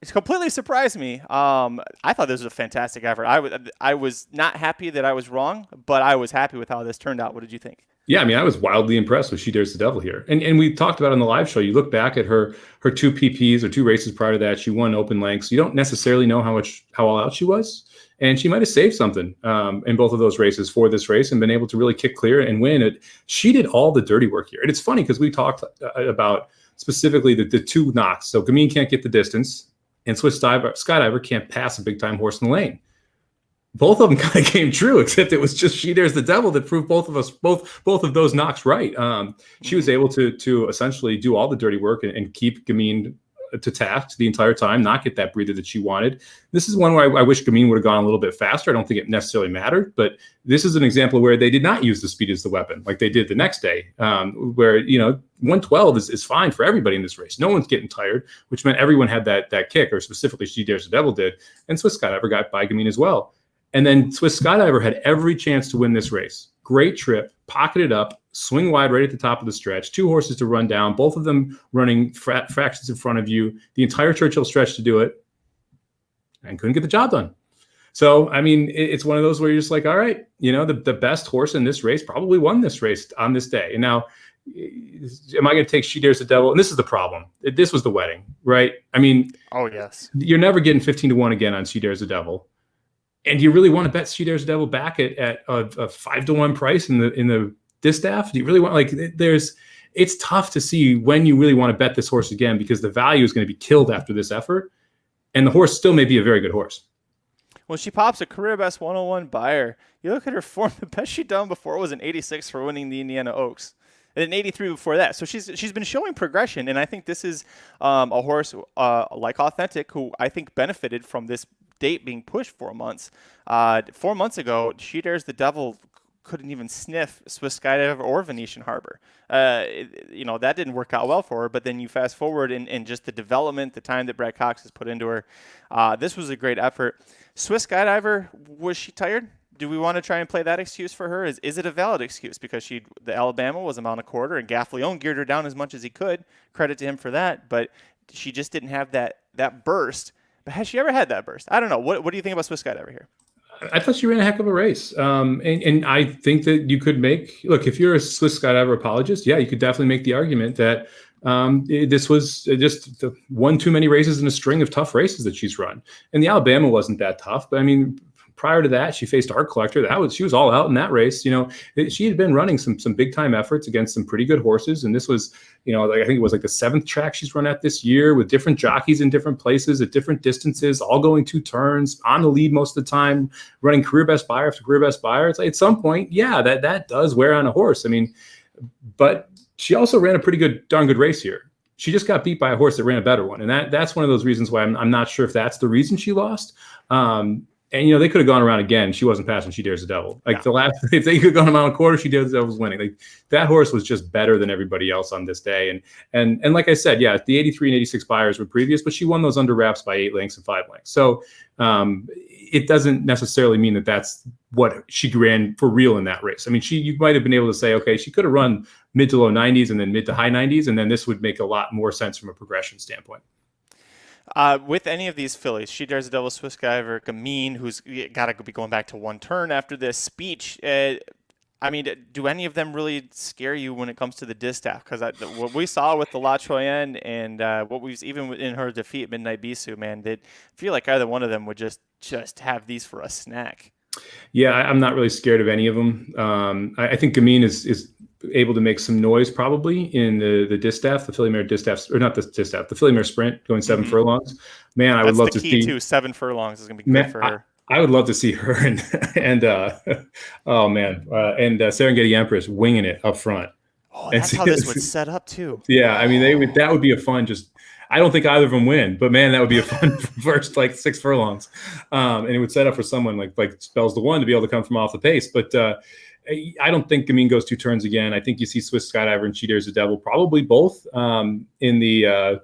It's completely surprised me. I thought this was a fantastic effort. I was not happy that I was wrong, but I was happy with how this turned out. What did you think? Yeah, I mean, I was wildly impressed with She Dares the Devil here. And we talked about it on the live show. You look back at her 2 PPs or 2 races prior to that. She won open lengths. You don't necessarily know how all out she was. And she might have saved something in both of those races for this race and been able to really kick clear and win it. She did all the dirty work here. And it's funny because we talked about specifically the 2 knocks. So Gamine can't get the distance and Swiss Skydiver can't pass a big-time horse in the lane. Both of them kind of came true, except it was just She Dares the Devil that proved both of those knocks right. She was able to essentially do all the dirty work and keep Gamine to task the entire time, not get that breather that she wanted. This is one where I wish Gamine would have gone a little bit faster. I don't think it necessarily mattered, but this is an example where they did not use the speed as the weapon like they did the next day, where 112 is fine for everybody in this race. No one's getting tired, which meant everyone had that kick, or specifically She Dares the Devil did, and Swiss Skydiver got by Gamine as well. And then Swiss Skydiver had every chance to win this race. Great trip, pocketed up, swing wide right at the top of the stretch, 2 horses to run down, both of them running fractions in front of you, the entire Churchill stretch to do it, and couldn't get the job done. So, I mean, it's one of those where you're just like, all right, the best horse in this race probably won this race on this day. And now, am I going to take She Dares the Devil? And this is the problem. This was the wedding, right? I mean, oh yes, you're never getting 15-1 again on She Dares the Devil. And do you really want to bet She Dares the Devil back at a 5-1 price in the distaff? Do you really want, it's tough to see when you really want to bet this horse again, because the value is going to be killed after this effort. And the horse still may be a very good horse. Well, she pops a career best 101 Beyer. You look at her form, the best she'd done before was an 86 for winning the Indiana Oaks, and an 83 before that. So she's been showing progression, and I think this is a horse like Authentic, who I think benefited from this date being pushed 4 months. 4 months ago, She Dares the Devil couldn't even sniff Swiss Skydiver or Venetian Harbor. That didn't work out well for her, but then you fast forward and just the development, the time that Brad Cox has put into her. This was a great effort. Swiss Skydiver, was she tired? Do we want to try and play that excuse for her? Is it a valid excuse? Because the Alabama was a mile and a quarter, and Gaffleone geared her down as much as he could. Credit to him for that, but she just didn't have that burst. But has she ever had that burst? I don't know. What do you think about Swiss Skydiver here? I thought she ran a heck of a race. And I think that you could look, if you're a Swiss Skydiver apologist, yeah, you could definitely make the argument that this was just one too many races in a string of tough races that she's run. And the Alabama wasn't that tough, but I mean, prior to that, she faced Art Collector. She was all out in that race. She had been running some big time efforts against some pretty good horses, and this was, I think it was like the 7th track she's run at this year, with different jockeys in different places at different distances, all going 2 turns, on the lead most of the time, running career best Beyer after career best Beyer. It's like, at some point, yeah, that does wear on a horse. I mean, but she also ran a darn good race here. She just got beat by a horse that ran a better one, and that's one of those reasons why I'm not sure if that's the reason she lost. And, they could have gone around again. She wasn't passing She Dares the Devil. If they could have gone a mile and a quarter, She Dares the Devil was winning. Like, that horse was just better than everybody else on this day. And like I said, yeah, the 83 and 86 Beyers were previous, but she won those under wraps by 8 lengths and 5 lengths. So it doesn't necessarily mean that that's what she ran for real in that race. I mean, you might have been able to say, okay, she could have run mid to low 90s and then mid to high 90s, and then this would make a lot more sense from a progression standpoint. With any of these fillies, She Dares the Devil, Swiss Skydiver, Gamine, who's got to be going back to 1 turn after this speech. I mean, do any of them really scare you when it comes to the distaff? Because what we saw with the La Choyenne and what we've even in her defeat at Midnight Bisou, man, they feel like either one of them would just have these for a snack. Yeah, I'm not really scared of any of them. I think Gamine is able to make some noise probably in the distaff, the filly mare distaff, or not the distaff, the filly mare sprint going 7 furlongs. Man, I would love to see. That's the key too. 7 furlongs is going to be good for her. I would love to see her and Serengeti Empress winging it up front. Oh, that's how this would set up too. Yeah, I mean, that would be a fun. I don't think either of them win, but man, that would be a fun first 6 furlongs, and it would set up for someone like Spells the One to be able to come from off the pace, but. I don't think Gamine goes 2 turns again. I think you see Swiss Skydiver and She Dares the Devil, probably both in the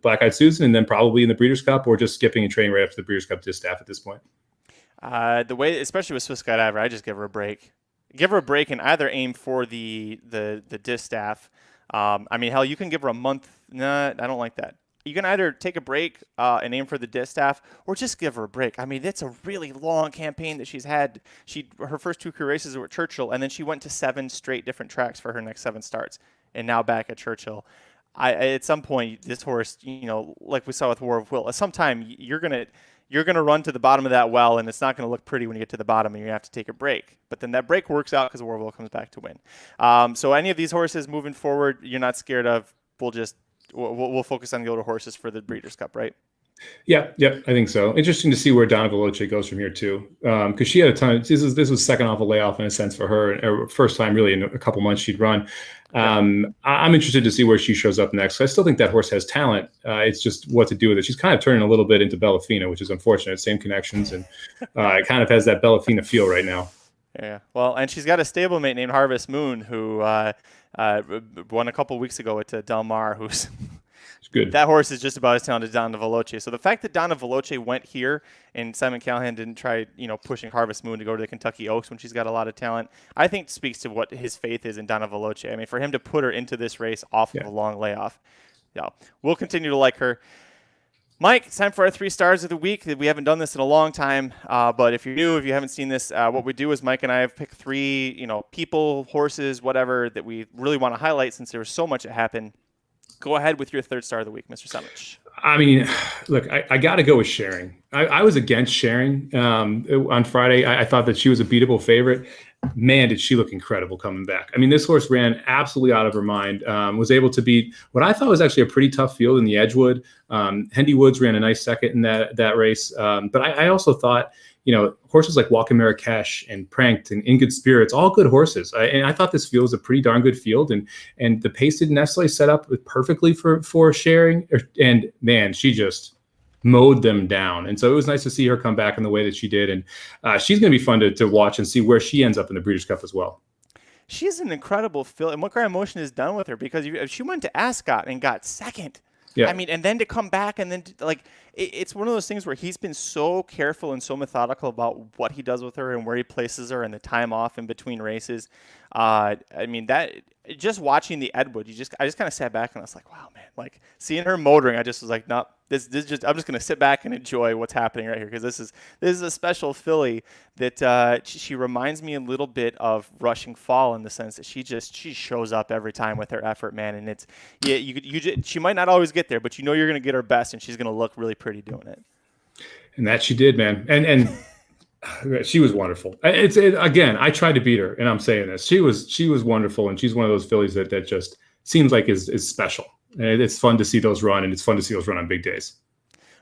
Black Eyed Susan, and then probably in the Breeders' Cup, or just skipping and training right up to the Breeders' Cup distaff at this point. The way, especially with Swiss Skydiver, I just give her a break. Give her a break and either aim for the distaff. I mean, hell, you can give her a month. Nah, I don't like that. You can either take a break and aim for the distaff, or just give her a break. I mean, it's a really long campaign that she's had. Her first 2 career races were at Churchill, and then she went to 7 straight different tracks for her next 7 starts, and now back at Churchill. At some point, this horse, like we saw with War of Will, at some time you're gonna run to the bottom of that well, and it's not gonna look pretty when you get to the bottom, and you have to take a break. But then that break works out because War of Will comes back to win. So any of these horses moving forward, you're not scared of. We'll focus on the older horses for the Breeders' Cup, right? Yeah, I think so. Interesting to see where Donna Veloce goes from here too, because she had a ton. This was second off a layoff in a sense for her, and first time really in a couple months she'd run. I'm interested to see where she shows up next. I still think that horse has talent. It's just what to do with it. She's kind of turning a little bit into Bellafina, which is unfortunate. Same connections, and it kind of has that Bellafina feel right now. Yeah, well, and she's got a stablemate named Harvest Moon who won a couple weeks ago at Del Mar, who's good. That horse is just about as talented as Donna Veloce. So the fact that Donna Veloce went here and Simon Callahan didn't try, pushing Harvest Moon to go to the Kentucky Oaks when she's got a lot of talent, I think speaks to what his faith is in Donna Veloce. I mean, for him to put her into this race off of a long layoff, we'll continue to like her. Mike, it's time for our 3 stars of the week. We haven't done this in a long time, but if you're new, if you haven't seen this, what we do is Mike and I have picked 3, people, horses, whatever, that we really want to highlight since there was so much that happened. Go ahead with your 3rd star of the week, Mr. Summich. I mean, look, I got to go with Sharing. I was against Sharon on Friday. I thought that she was a beatable favorite. Man, did she look incredible coming back. I mean, this horse ran absolutely out of her mind, was able to beat what I thought was actually a pretty tough field in the Edgewood. Hendy Woods ran a nice second in that race. But I also thought, horses like Walker Marrakesh and Pranked and In Good Spirits, all good horses. And I thought this field was a pretty darn good field. And the pace didn't necessarily set up perfectly for Sharing. And man, she just mowed them down. And so it was nice to see her come back in the way that she did. And she's going to be fun to watch and see where she ends up in the Breeders' Cup as well. She's an incredible fill. And what Grand Motion has done with her, because she went to Ascot and got second. Yeah. I mean, and then to come back and then it's one of those things where he's been so careful and so methodical about what he does with her and where he places her and the time off in between races. I mean, that just watching the Edgewood, I just kind of sat back and I was like, wow, man, like seeing her motoring, I just was like, no, I'm just going to sit back and enjoy what's happening right here, because this is a special filly that she reminds me a little bit of Rushing Fall in the sense that she shows up every time with her effort, man. And it's she might not always get there, but you're going to get her best, and she's going to look really pretty doing it. And that she did, man. And she was wonderful. Again, I tried to beat her, and I'm saying this. She was wonderful, and she's one of those fillies that just seems like is special. And it's fun to see those run, and it's fun to see those run on big days.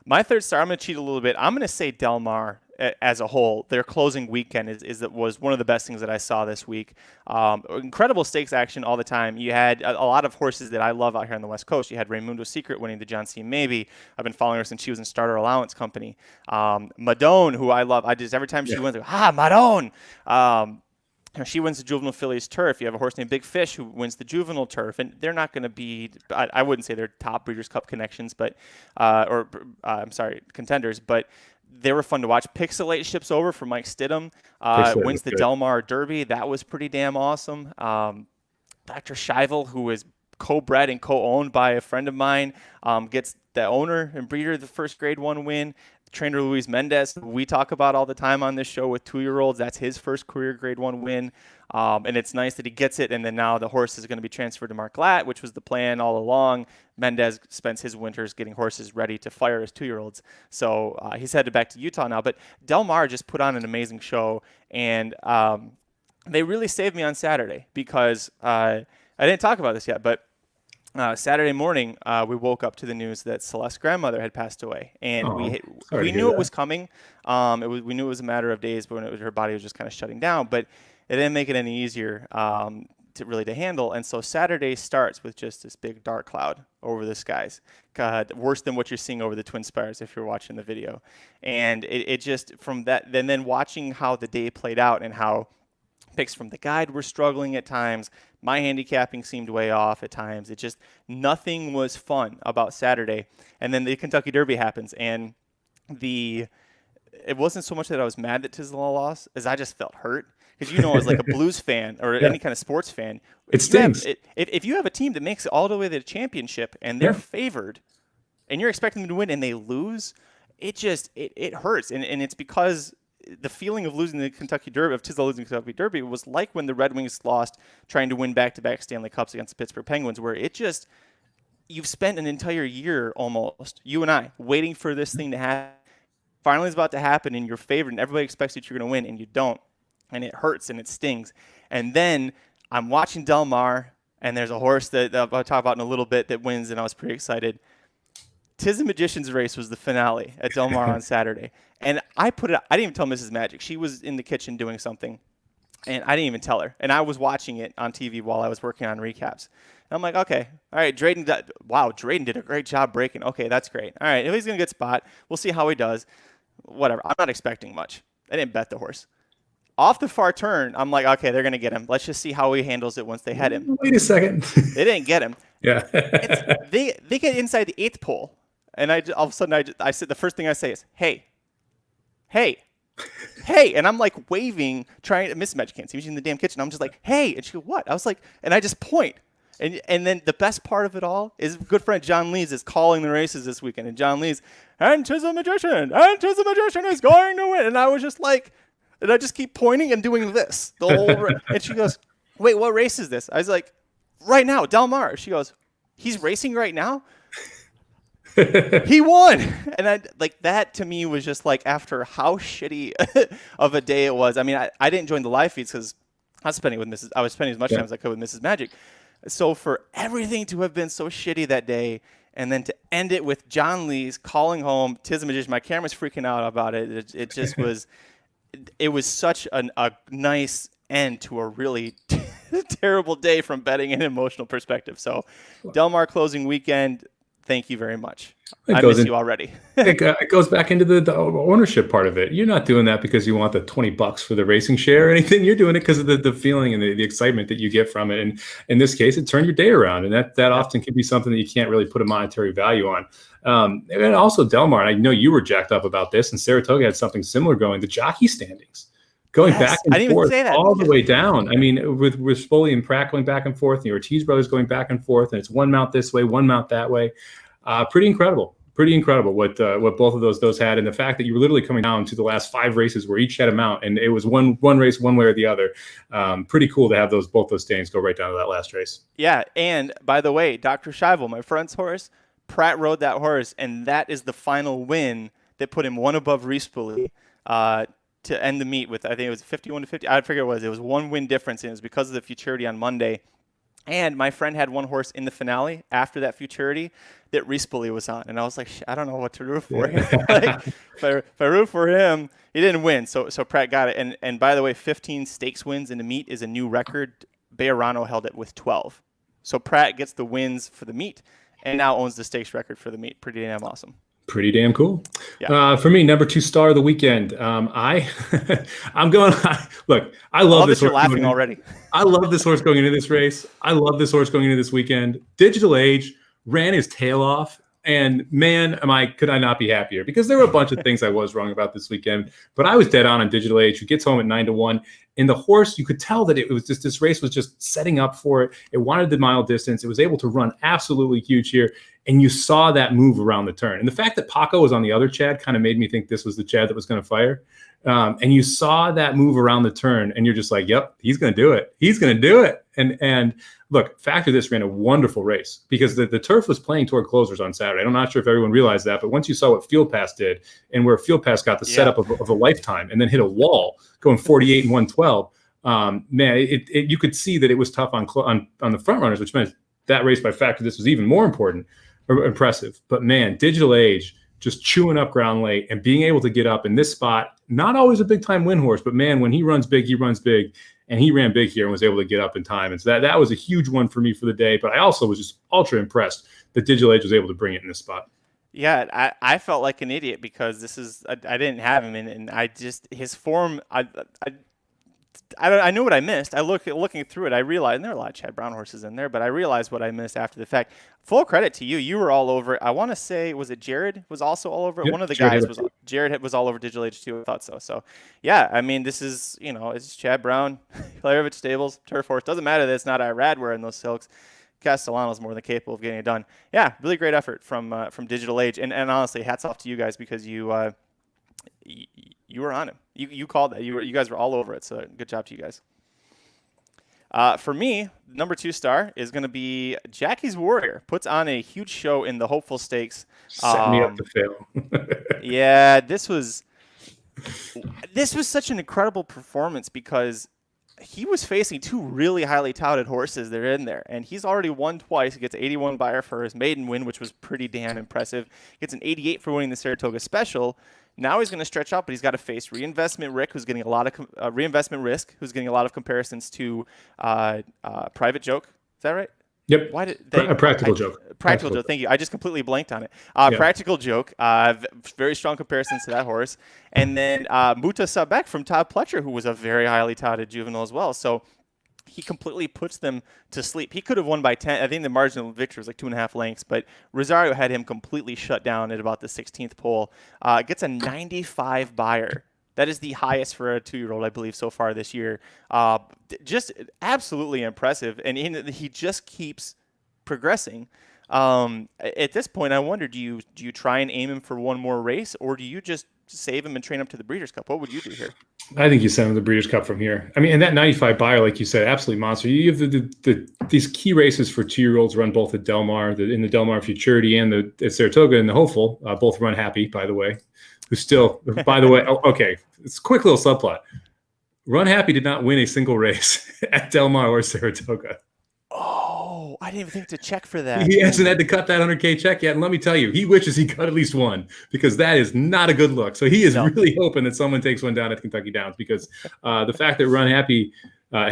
My third star, I'm going to cheat a little bit. I'm going to say Del Mar as a whole. Their closing weekend was one of the best things that I saw this week. Incredible stakes action all the time. You had a lot of horses that I love out here on the West Coast. You had Raymundo Secret winning the John C. Maybe. I've been following her since she was in Starter Allowance Company. Madone, who I love. Every time she wins, Madone. She wins the Juvenile Fillies Turf. You have a horse named Big Fish who wins the Juvenile Turf, and they're not going to be, I wouldn't say they're top Breeders' Cup connections, but contenders, but they were fun to watch. Pixelate ships over for Mike Stidham, wins the Del Mar Derby. That was pretty damn awesome. Dr. Shivel, who is co-bred and co-owned by a friend of mine, gets the owner and breeder the first Grade 1 win. Trainer Luis Mendez, who we talk about all the time on this show with 2-year-olds, that's his first career Grade 1 win. And it's nice that he gets it, and then now the horse is going to be transferred to Mark Glatt, which was the plan all along. Mendez spends his winters getting horses ready to fire as 2-year-olds. So he's headed back to Utah now. But Del Mar just put on an amazing show, and they really saved me on Saturday because I didn't talk about this yet, but Saturday morning, we woke up to the news that Celeste's grandmother had passed away, and we knew it was coming. We knew it was a matter of days, but her body was just kind of shutting down. But it didn't make it any easier to handle. And so Saturday starts with just this big dark cloud over the skies, worse than what you're seeing over the Twin Spires if you're watching the video. And it just from that, then watching how the day played out and how picks from the guide were struggling at times. My handicapping seemed way off at times. Nothing was fun about Saturday. And then the Kentucky Derby happens, and it wasn't so much that I was mad that Tisdale lost as I just felt hurt. Because as like a blues fan or any kind of sports fan, it stings. If you have a team that makes it all the way to the championship and they're favored, and you're expecting them to win and they lose, it hurts. And it's because the feeling of losing the Kentucky Derby, of Tisdale losing the Kentucky Derby, was like when the Red Wings lost trying to win back-to-back Stanley Cups against the Pittsburgh Penguins, where you've spent an entire year almost, you and I, waiting for this thing to happen. Finally, it's about to happen, and you're favored, and everybody expects that you're going to win, and you don't. And it hurts and it stings. And then I'm watching Del Mar, and there's a horse that I'll talk about in a little bit that wins, and I was pretty excited. Tis the Magician's Race was the finale at Del Mar on Saturday. And I didn't even tell Mrs. Magic. She was in the kitchen doing something, and I didn't even tell her. And I was watching it on TV while I was working on recaps. And I'm like, okay, all right, Drayden did a great job breaking. Okay, that's great. All right, if he's going to get spot, we'll see how he does. Whatever. I'm not expecting much. I didn't bet the horse. Off the far turn, I'm like, okay, they're going to get him. Let's just see how he handles it once they head him. Wait a second. They didn't get him. Yeah. They get inside the 8th pole, and all of a sudden I said the first thing I say is, hey, and I'm like waving, trying. Mrs. Magic can't see me. She's in the damn kitchen. I'm just like, hey, and she goes, what? I was like, and I just point. And then the best part of it all is good friend John Lees is calling the races this weekend, and John Lees, and Tis the Magician is going to win. And I was just like, and I just keep pointing and doing this the whole and she goes, wait, what race is this? I was like, right now, Del Mar. She goes, he's racing right now? He won, and I like that. To me, was just like after how shitty of a day it was. I mean, I didn't join the live feeds because I was spending as much time as I could with Mrs. Magic. So for everything to have been so shitty that day, and then to end it with John Lee's calling home, "'Tis a Magician," my camera's freaking out about it. It just was. It was such a nice end to a really terrible day from betting and emotional perspective. So, Del Mar closing weekend. Thank you very much. I miss you already. It goes back into the ownership part of it. You're not doing that because you want the $20 for the racing share or anything. You're doing it because of the feeling and the excitement that you get from it. And in this case, it turned your day around. And that often can be something that you can't really put a monetary value on. And also Del Mar, and I know you were jacked up about this, and Saratoga had something similar going. The jockey standings going back and forth all the way down. I mean, with Spoli and Pratt going back and forth, and the Ortiz brothers going back and forth, and it's one mount this way, one mount that way. Pretty incredible what both of those had, and the fact that you were literally coming down to the last 5 races where each had a mount, and it was one race one way or the other. Pretty cool to have both those standings go right down to that last race. Yeah, and by the way, Dr. Scheibel, my friend's horse, Pratt rode that horse, and that is the final win that put him one above Rispoli to end the meet with, I think it was 51-50. I forget what it was. It was 1 win difference, and it was because of the futurity on Monday. And my friend had one horse in the finale after that futurity that Rispoli was on. And I was like, I don't know what to root for. Like, if I root for him, he didn't win. So Pratt got it. And by the way, 15 stakes wins in the meet is a new record. Bejarano held it with 12. So Pratt gets the wins for the meet and now owns the stakes record for the meet. Pretty damn awesome. Pretty damn cool. Yeah. For me, number 2 star of the weekend. I'm going. Look, I love this. You're laughing already. I love this horse going into this race. I love this horse going into this weekend. Digital Age ran his tail off, and man, could I not be happier? Because there were a bunch of things I was wrong about this weekend, but I was dead on Digital Age, who gets home at 9-1. And the horse, you could tell that it was just, this race was just setting up for it. It wanted the mile distance. It was able to run absolutely huge here. And you saw that move around the turn. And the fact that Paco was on the other Chad kind of made me think this was the Chad that was going to fire. And you saw that move around the turn, and you're just like, yep, he's going to do it. He's going to do it. And look, Factor This ran a wonderful race because the turf was playing toward closers on Saturday. I'm not sure if everyone realized that, but once you saw what Field Pass did and where Field Pass got the setup of a lifetime and then hit a wall going 48 and 112, man, you could see that it was tough on the front runners, which meant that race by Factor This was even more important or impressive. But man, Digital Age just chewing up ground late and being able to get up in this spot. Not always a big time win horse, but man, when he runs big, he runs big. And he ran big here and was able to get up in time. And so that was a huge one for me for the day. But I also was just ultra impressed that Digital Age was able to bring it in this spot. Yeah, I felt like an idiot because I didn't have him, and I just his form. I knew what I missed. Looking through it, I realized, and there are a lot of Chad Brown horses in there, but I realized what I missed after the fact. Full credit to you. You were all over it. I want to say, was it Jared was also all over it? Yep, One of the guys was. Jared was all over Digital Age too. I thought so. So, yeah, I mean, this is, it's Chad Brown, Hilarovich Stables, turf horse. Doesn't matter that it's not Irad wearing those silks. Castellano's more than capable of getting it done. Yeah, really great effort from Digital Age. And honestly, hats off to you guys because you were on him. You called that. You guys were all over it. So good job to you guys. For me, number 2 star is going to be Jackie's Warrior. Puts on a huge show in the Hopeful Stakes. Set me up to fail. Yeah, this was such an incredible performance because he was facing 2 really highly touted horses that are in there, and he's already won twice. He gets 81 Beyer for his maiden win, which was pretty damn impressive. Gets an 88 for winning the Saratoga Special. Now he's going to stretch out, but he's got to face Reinvestment Rick, who's getting a lot of Reinvestment Risk, who's getting a lot of comparisons to Private Joke. Is that right? Yep. Why did they? A Practical Joke. Practical Joke. Thank you. I just completely blanked on it. Practical Joke. Very strong comparisons to that horse, and then Muta Sabek from Todd Pletcher, who was a very highly touted juvenile as well. So he completely puts them to sleep. He could have won by 10. I think the margin of victory was like 2.5 lengths, but Rosario had him completely shut down at about the 16th pole. Gets a 95 Beyer. That is the highest for a 2-year-old, I believe, so far this year. Just absolutely impressive, and he just keeps progressing. At this point, I wonder, do you try and aim him for one more race, or do you just save him and train him to the Breeders' Cup? What would you do here? I think you send him the Breeders' Cup from here. I mean, and that 95 buyer, like you said, absolutely monster. You have these key races for 2-year-olds run both at Del Mar, in the Del Mar Futurity and the Saratoga and the Hopeful, both run Happy, by the way. Who still, by the way, okay, it's a quick little subplot. Run Happy did not win a single race at Del Mar or Saratoga. Oh, I didn't even think to check for that. He hasn't had to cut that 100K check yet. And let me tell you, he wishes he cut at least one, because that is not a good look. So he is really hoping that someone takes one down at Kentucky Downs, because the fact that Run Happy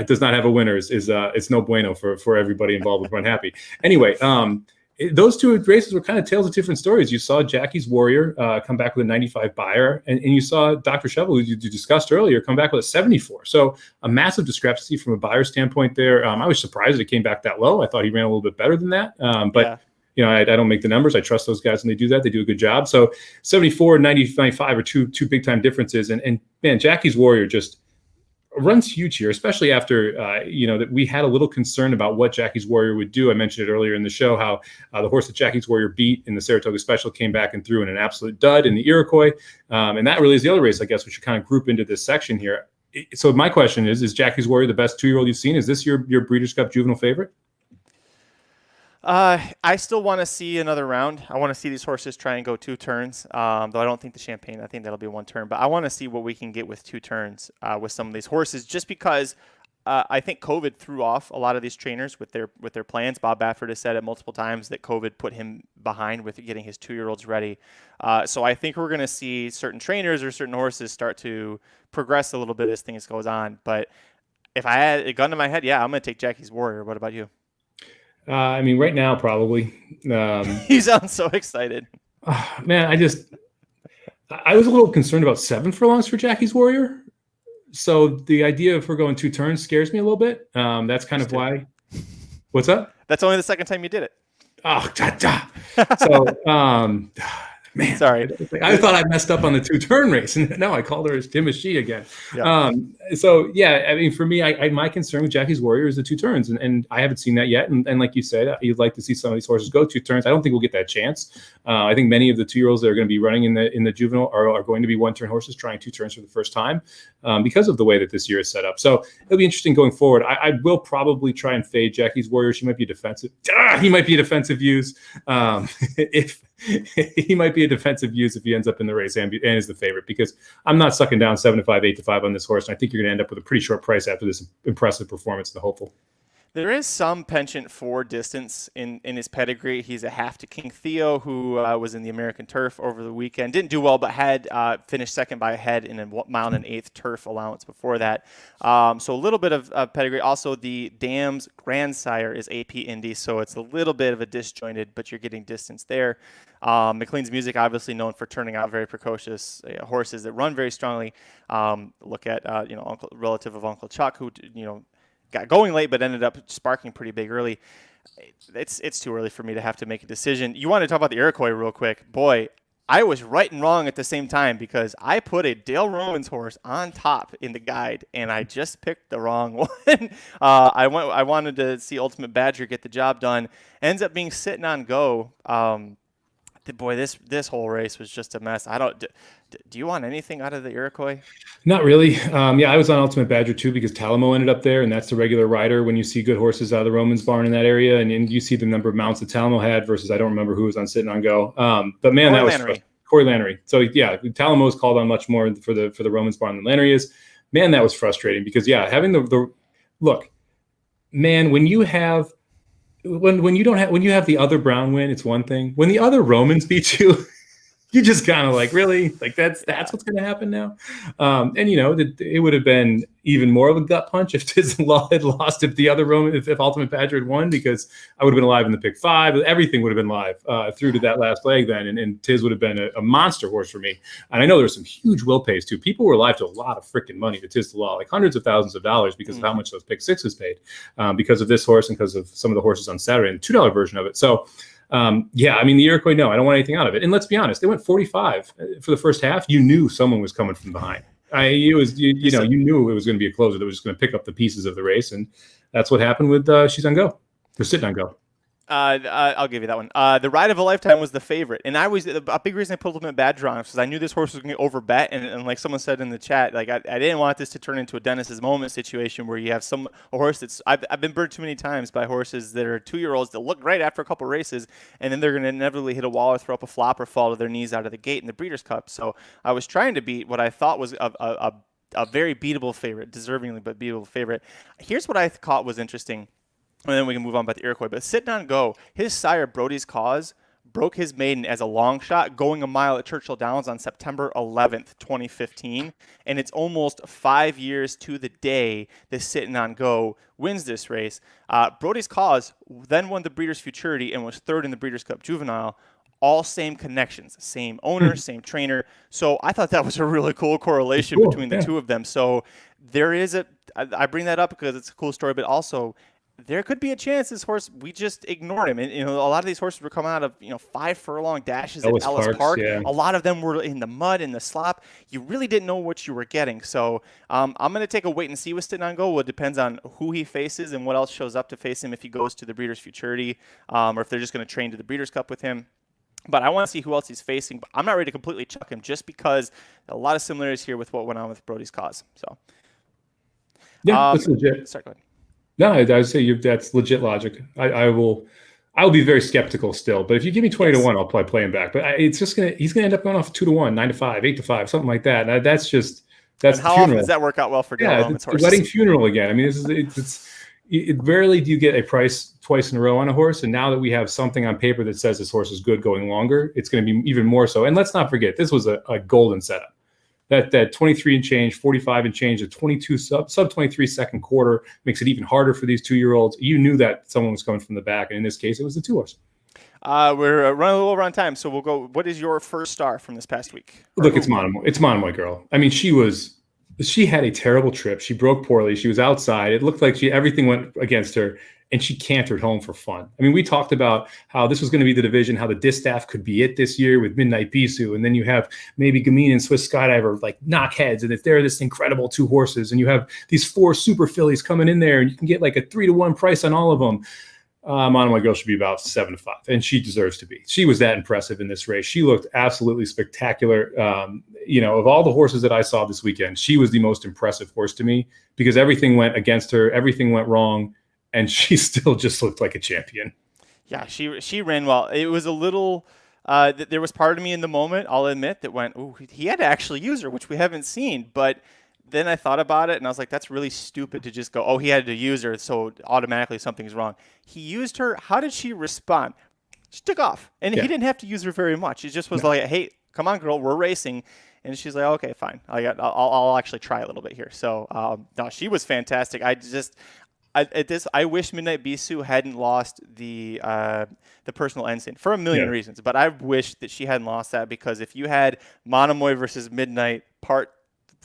does not have a winner is it's no bueno for everybody involved with Run Happy. Anyway, those two races were kind of tales of different stories. You saw Jackie's Warrior come back with a 95 buyer, and you saw Dr. Shovel, who you discussed earlier, come back with a 74. So a massive discrepancy from a buyer standpoint there. I was surprised it came back that low. I thought he ran a little bit better than that. But I don't make the numbers. I trust those guys when they do that. They do a good job. So 74 and 95 are two big time differences. And man, Jackie's Warrior just runs huge here, especially after, that we had a little concern about what Jackie's Warrior would do. I mentioned it earlier in the show, how the horse that Jackie's Warrior beat in the Saratoga Special came back and threw in an absolute dud in the Iroquois. And that really is the other race, I guess, we should kind of group into this section here. So my question is Jackie's Warrior the best 2-year-old you've seen? Is this your Breeders' Cup juvenile favorite? I still want to see another round. I want to see these horses try and go 2 turns, though I don't think the Champagne, I think that'll be 1 turn. But I want to see what we can get with 2 turns with some of these horses, just because I think COVID threw off a lot of these trainers with their plans. Bob Baffert has said it multiple times that COVID put him behind with getting his 2-year-olds ready. So I think we're going to see certain trainers or certain horses start to progress a little bit as things goes on. But if I had a gun to my head, I'm going to take Jackie's Warrior. What about you? Right now, probably. You sound so excited. Man, I was a little concerned about 7 furlongs for Jackie's Warrior. So the idea of her going 2 turns scares me a little bit. That's kind of why. What's up? That's only the second time you did it. Oh, So, man, sorry. I thought I messed up on the 2-turn race, and no, I called her as Tim She again. Yeah. I mean, for me, my concern with Jackie's Warrior is the 2 turns, and I haven't seen that yet. And like you said, you'd like to see some of these horses go 2 turns. I don't think we'll get that chance. I think many of the 2-year-olds that are going to be running in the juvenile are going to be 1-turn horses trying 2 turns for the first time because of the way that this year is set up. So it'll be interesting going forward. I will probably try and fade Jackie's Warrior. She might be defensive. He might be a defensive use. If he might be a defensive use if he ends up in the race and is the favorite, because I'm not sucking down 7-5, 8-5 on this horse. And I think you're going to end up with a pretty short price after this impressive performance in the Hopeful. There is some penchant for distance in his pedigree. He's a half to King Theo, who was in the American Turf over the weekend. Didn't do well, but had finished second by a head in a 1 mile and an 1/8 turf allowance before that. So a little bit of pedigree. Also, the Dam's grandsire is AP Indy, so it's a little bit of a disjointed, but you're getting distance there. McLean's Music, obviously known for turning out very precocious horses that run very strongly. Look at relative of Uncle Chuck, who got going late, but ended up sparking pretty big early. It's too early for me to have to make a decision. You want to talk about the Iroquois real quick? Boy, I was right and wrong at the same time, because I put a Dale Romans horse on top in the guide, and I just picked the wrong one. I wanted to see Ultimate Badger get the job done. Ends up being sitting on go. Boy, this whole race was just a mess. Do you want anything out of the Iroquois? Not really. I was on Ultimate Badger too, because Talamo ended up there, and that's the regular rider when you see good horses out of the Romans barn in that area, and you see the number of mounts that Talamo had versus I don't remember who was on sitting on go. But man, that was Corey Lannery. So Talamo is called on much more for the Romans barn than Lannery is. Man, that was frustrating, because having the look, man, when you have the other Brown win, it's one thing. When the other Romans beat you, you just kind of like, really? Like that's what's going to happen now? It would have been even more of a gut punch if Tiz Law had lost, if the other Roman, if Ultimate Badger had won, because I would have been alive in the pick 5. Everything would have been live through to that last leg then, and Tiz would have been a monster horse for me. And I know there were some huge will pays too. People were alive to a lot of freaking money to Tiz Law, like hundreds of thousands of dollars, because of how much those pick 6s paid, because of this horse and because of some of the horses on Saturday and the $2 version of it. So the Iroquois, no, I don't want anything out of it. And let's be honest, they went 45 for the first half. You knew someone was coming from behind. You knew it was going to be a closer that was just going to pick up the pieces of the race, and that's what happened with She's on Go. They're sitting on Go. I'll give you that one. The Ride of a Lifetime was the favorite, and a big reason I put Ultimate Badger on because I knew this horse was going to get overbet, and like someone said in the chat, like I didn't want this to turn into a Dennis's Moment situation where you have a horse that's I've been burned too many times by horses that are 2-year-olds that look great after a couple races, and then they're going to inevitably hit a wall or throw up a flop or fall to their knees out of the gate in the Breeders' Cup. So I was trying to beat what I thought was a very beatable favorite, deservingly but beatable favorite. Here's what I thought was interesting. And then we can move on about the Iroquois. But Sit Down Go, his sire, Brody's Cause, broke his maiden as a long shot going a mile at Churchill Downs on September 11th, 2015. And it's almost 5 years to the day that Sit Down Go wins this race. Brody's Cause then won the Breeders' Futurity and was third in the Breeders' Cup Juvenile. All same connections, same owner, same trainer. So I thought that was a really cool correlation between the two of them. So there is I bring that up because it's a cool story, but also there could be a chance this horse, we just ignored him. And, a lot of these horses were coming out of, 5 furlong dashes at Ellis Park. Yeah. A lot of them were in the mud, in the slop. You really didn't know what you were getting. So I'm going to take a wait and see with Sit Down Go. Well, it depends on who he faces and what else shows up to face him if he goes to the Breeders' Futurity or if they're just going to train to the Breeders' Cup with him. But I want to see who else he's facing. But I'm not ready to completely chuck him just because a lot of similarities here with what went on with Brody's Cause. So, yeah, that's legit. Sorry, go ahead. No, I would say that's legit logic. I will be very skeptical still, but if you give me 20 to 1, I'll probably play him back. But he's gonna end up going off 2 to 1, 9 to 5, 8 to 5, something like that. That's and how often does that work out well for Dale Roman's horses? Wedding funeral again. I mean, it rarely do you get a price twice in a row on a horse, and now that we have something on paper that says this horse is good going longer, it's going to be even more so. And let's not forget, this was a golden setup. That 23 and change, 45 and change, a 22 sub 23 second quarter makes it even harder for these 2-year-olds. You knew that someone was coming from the back, and in this case, it was the 2-horse. We're running a little over on time, so we'll go. What is your first star from this past week? Look, it's Monomoy. It's Monomoy Girl. I mean, she had a terrible trip. She broke poorly. She was outside. It looked like everything went against her, and she cantered home for fun. I mean, we talked about how this was going to be the division, how the distaff could be it this year with Midnight Bisou, and then you have maybe Gamine and Swiss Skydiver like knock heads, and if they're this incredible 2 horses, and you have these 4 super fillies coming in there, and you can get like a 3 to 1 price on all of them. Monomoy Girl should be about 7 to 5, and she deserves to be. She was that impressive in this race. She looked absolutely spectacular. Of all the horses that I saw this weekend, she was the most impressive horse to me because everything went against her, everything went wrong, and she still just looked like a champion. Yeah, she ran well. It was a little. There was part of me in the moment, I'll admit, that went, "Ooh, he had to actually use her," which we haven't seen, but. Then I thought about it, and I was like, that's really stupid to just go, oh, he had to use her, so automatically something's wrong. He used her. How did she respond? She took off, and he didn't have to use her very much. It just was like, hey, come on, girl, we're racing. And she's like, okay, fine. I'll actually try a little bit here. So, no, she was fantastic. I wish Midnight Bisou hadn't lost the personal ensign for a million reasons, but I wish that she hadn't lost that because if you had Monomoy versus Midnight Part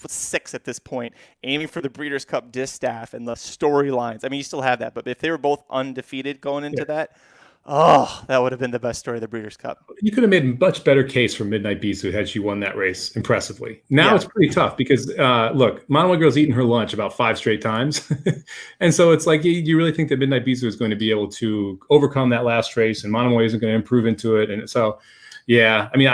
6 at this point, aiming for the Breeders' Cup distaff and the storylines. I mean, you still have that, but if they were both undefeated going into that would have been the best story of the Breeders' Cup. You could have made a much better case for Midnight Bisou had she won that race impressively. Now it's pretty tough because, look, Monomoy Girl's eaten her lunch about 5 straight times. And so it's like, you really think that Midnight Bisou is going to be able to overcome that last race and Monomoy isn't going to improve into it. And so, I mean,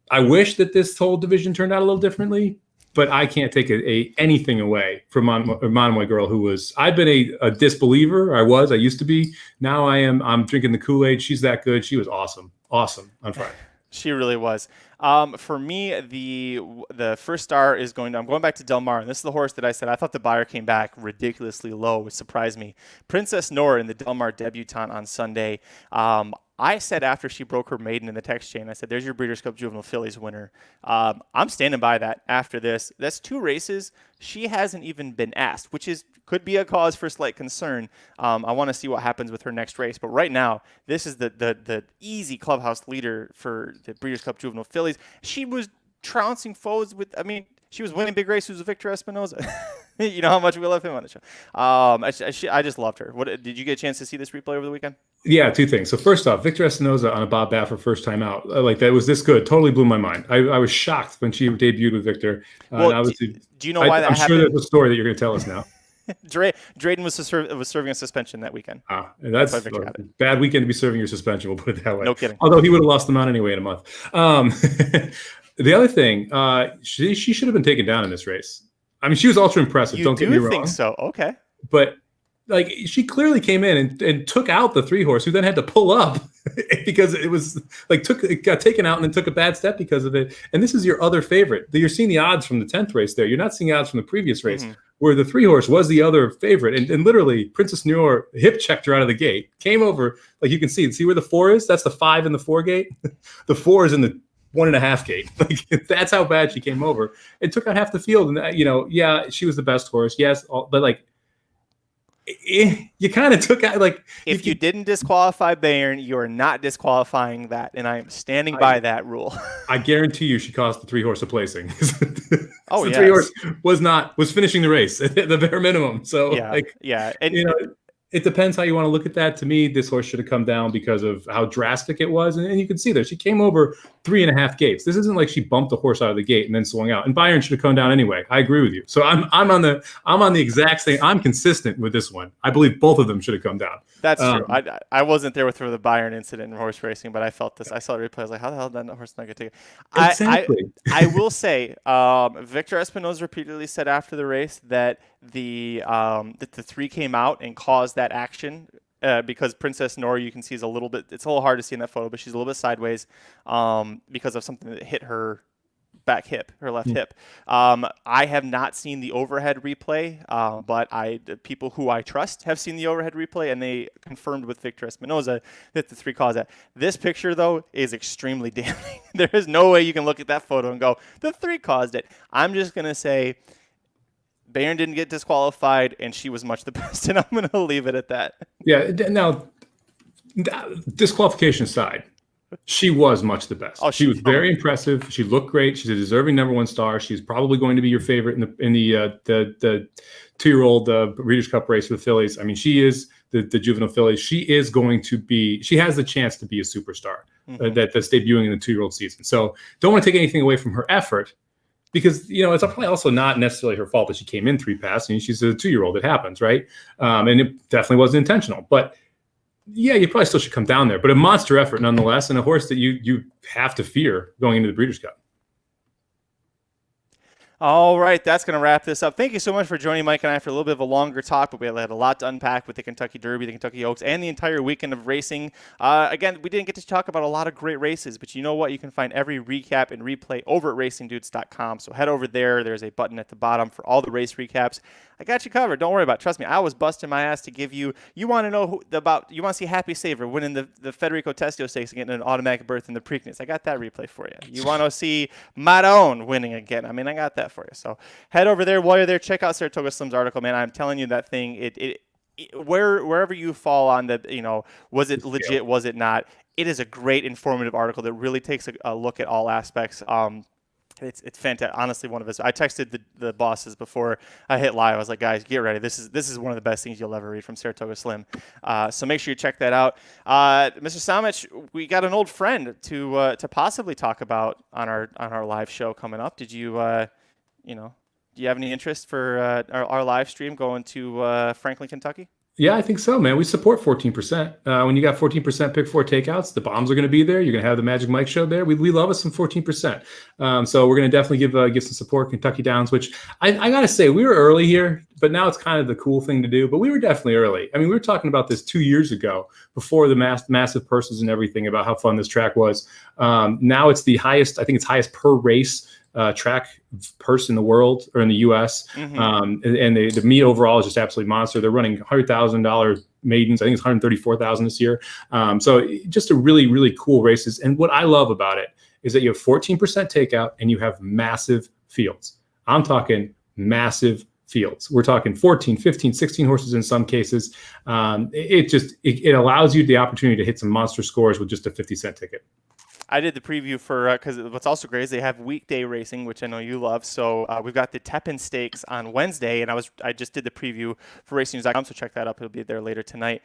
I wish that this whole division turned out a little differently, but I can't take anything away from Monomoy Girl, who was, I've been a disbeliever. I used to be. Now I'm drinking the Kool-Aid. She's that good. She was awesome on Friday. She really was. For me, the first star is I'm going back to Del Mar, and this is the horse that I said I thought the buyer came back ridiculously low, which surprised me. Princess Nora in the Del Mar debutante on Sunday. I said after she broke her maiden in the text chain, I said, there's your Breeders' Cup Juvenile Fillies winner. I'm standing by that after this. That's 2 races. She hasn't even been asked, which could be a cause for slight concern. I want to see what happens with her next race. But right now, this is the easy clubhouse leader for the Breeders' Cup Juvenile Fillies. She was trouncing foes she was winning big races with Victor Espinoza. You know how much we love him on the show. I just loved her. Did you get a chance to see this replay over the weekend? Yeah, 2 things. So first off, Victor Espinoza on a Bob Baffert first time out, like that was this good. Totally blew my mind. I was shocked when she debuted with Victor. Well, do you know why that happened? I'm sure there's a story that you're going to tell us now. Drayden was serving a suspension that weekend. That's why a Victor got it. bad weekend to be serving your suspension. We'll put it that way. No kidding. Although he would have lost the mount anyway in a month. The other thing, she should have been taken down in this race. I mean, she was ultra impressive. Don't get me wrong. Think so? Okay. But like, she clearly came in and took out the 3-horse, who then had to pull up because it was like it got taken out and then took a bad step because of it. And this is your other favorite. You're seeing the odds from the 10th race there. You're not seeing odds from the previous race where the 3-horse was the other favorite. And literally, Princess Noor hip checked her out of the gate, came over, like you can see where the 4 is? That's the 5 in the 4 gate. The 4 is in the 1.5 gate. Like, that's how bad she came over. It took out half the field. And, yeah, she was the best horse. Yes, but like, you kind of took out, like, if you didn't disqualify Bayern, you're not disqualifying that, and I am standing by that rule. I guarantee you she cost the 3-horse a placing. The 3-horse was finishing the race at the bare minimum. So and it depends how you want to look at that. To me, this horse should have come down because of how drastic it was. And you can see there, she came over 3.5 gates. This isn't like she bumped the horse out of the gate and then swung out. And Bayern should have come down anyway. I agree with you. So I'm on the exact same. I'm consistent with this one. I believe both of them should have come down. That's true. I wasn't there with the Bayern incident in horse racing, but I felt this. I saw the replay. I was like, how the hell did that horse not get taken? Exactly. I will say, Victor Espinosa repeatedly said after the race that the 3 came out and caused that action because Princess Noor, you can see, is a little bit. It's a little hard to see in that photo, but she's a little bit sideways because of something that hit her back hip, her left hip. I have not seen the overhead replay, but the people who I trust have seen the overhead replay, and they confirmed with Victor Espinosa that the 3 caused that. This picture, though, is extremely damning. There is no way you can look at that photo and go, the 3 caused it. I'm just going to say Bayern didn't get disqualified, and she was much the best, and I'm going to leave it at that. Yeah, now, disqualification aside, she was much the best. She was very impressive. She looked great. She's a deserving #1 star. She's probably going to be your favorite in the 2-year-old Breeders' Cup race with the fillies. I mean, she is the juvenile fillies. She is going to be. She has the chance to be a superstar that's debuting in the 2-year-old season. So don't want to take anything away from her effort, because it's probably also not necessarily her fault that she came in 3 past. I mean, she's a 2-year-old. It happens, right? And it definitely wasn't intentional, but. Yeah, you probably still should come down there, but a monster effort nonetheless, and a horse that you have to fear going into the Breeders' Cup. All right, that's going to wrap this up. Thank you so much for joining Mike and I for a little bit of a longer talk, but we had a lot to unpack with the Kentucky Derby, the Kentucky Oaks, and the entire weekend of racing. Again, we didn't get to talk about a lot of great races, but you know what? You can find every recap and replay over at racingdudes.com. So head over there. There's a button at the bottom for all the race recaps. I got you covered. Don't worry about it. Trust me, I was busting my ass to give you. You want to know you want to see Happy Saver winning the Federico Testio Stakes and getting an automatic berth in the Preakness. I got that replay for you. You want to see Maron winning again. I mean, I got that for you. So head over there. While you're there, check out Saratoga Slim's article, man. I'm telling you, that thing, wherever you fall on the, was it legit, was it not? It is a great informative article that really takes a look at all aspects. It's fantastic. Honestly, one of his. I texted the bosses before I hit live. I was like, guys, get ready. This is one of the best things you'll ever read from Saratoga Slim. So make sure you check that out. Mr. Samich, we got an old friend to possibly talk about on our live show coming up. Did you do you have any interest for our live stream going to Franklin, Kentucky? Yeah, I think so, man. We support 14%. When you got 14% pick 4 takeouts, the bombs are going to be there. You're going to have the Magic Mike show there. We love us some 14%. So we're going to definitely give some support Kentucky Downs, which I got to say, we were early here, but now it's kind of the cool thing to do. But we were definitely early. I mean, we were talking about this 2 years ago before the massive purses and everything about how fun this track was. Now it's the highest, I think it's highest per race track purse in the world or in the U.S. And the meet overall is just absolutely monster. They're running $100,000 maidens. I think it's $134,000 this year. So just a really, really cool races. And what I love about it is that you have 14% takeout and you have massive fields. I'm talking massive fields. We're talking 14, 15, 16 horses in some cases. It allows you the opportunity to hit some monster scores with just a 50-cent ticket. I did the preview for because what's also great is they have Weekday Racing, which I know you love. So we've got the Tepin Stakes on Wednesday, and I just did the preview for RacingNews.com, so check that up. It'll be there later tonight.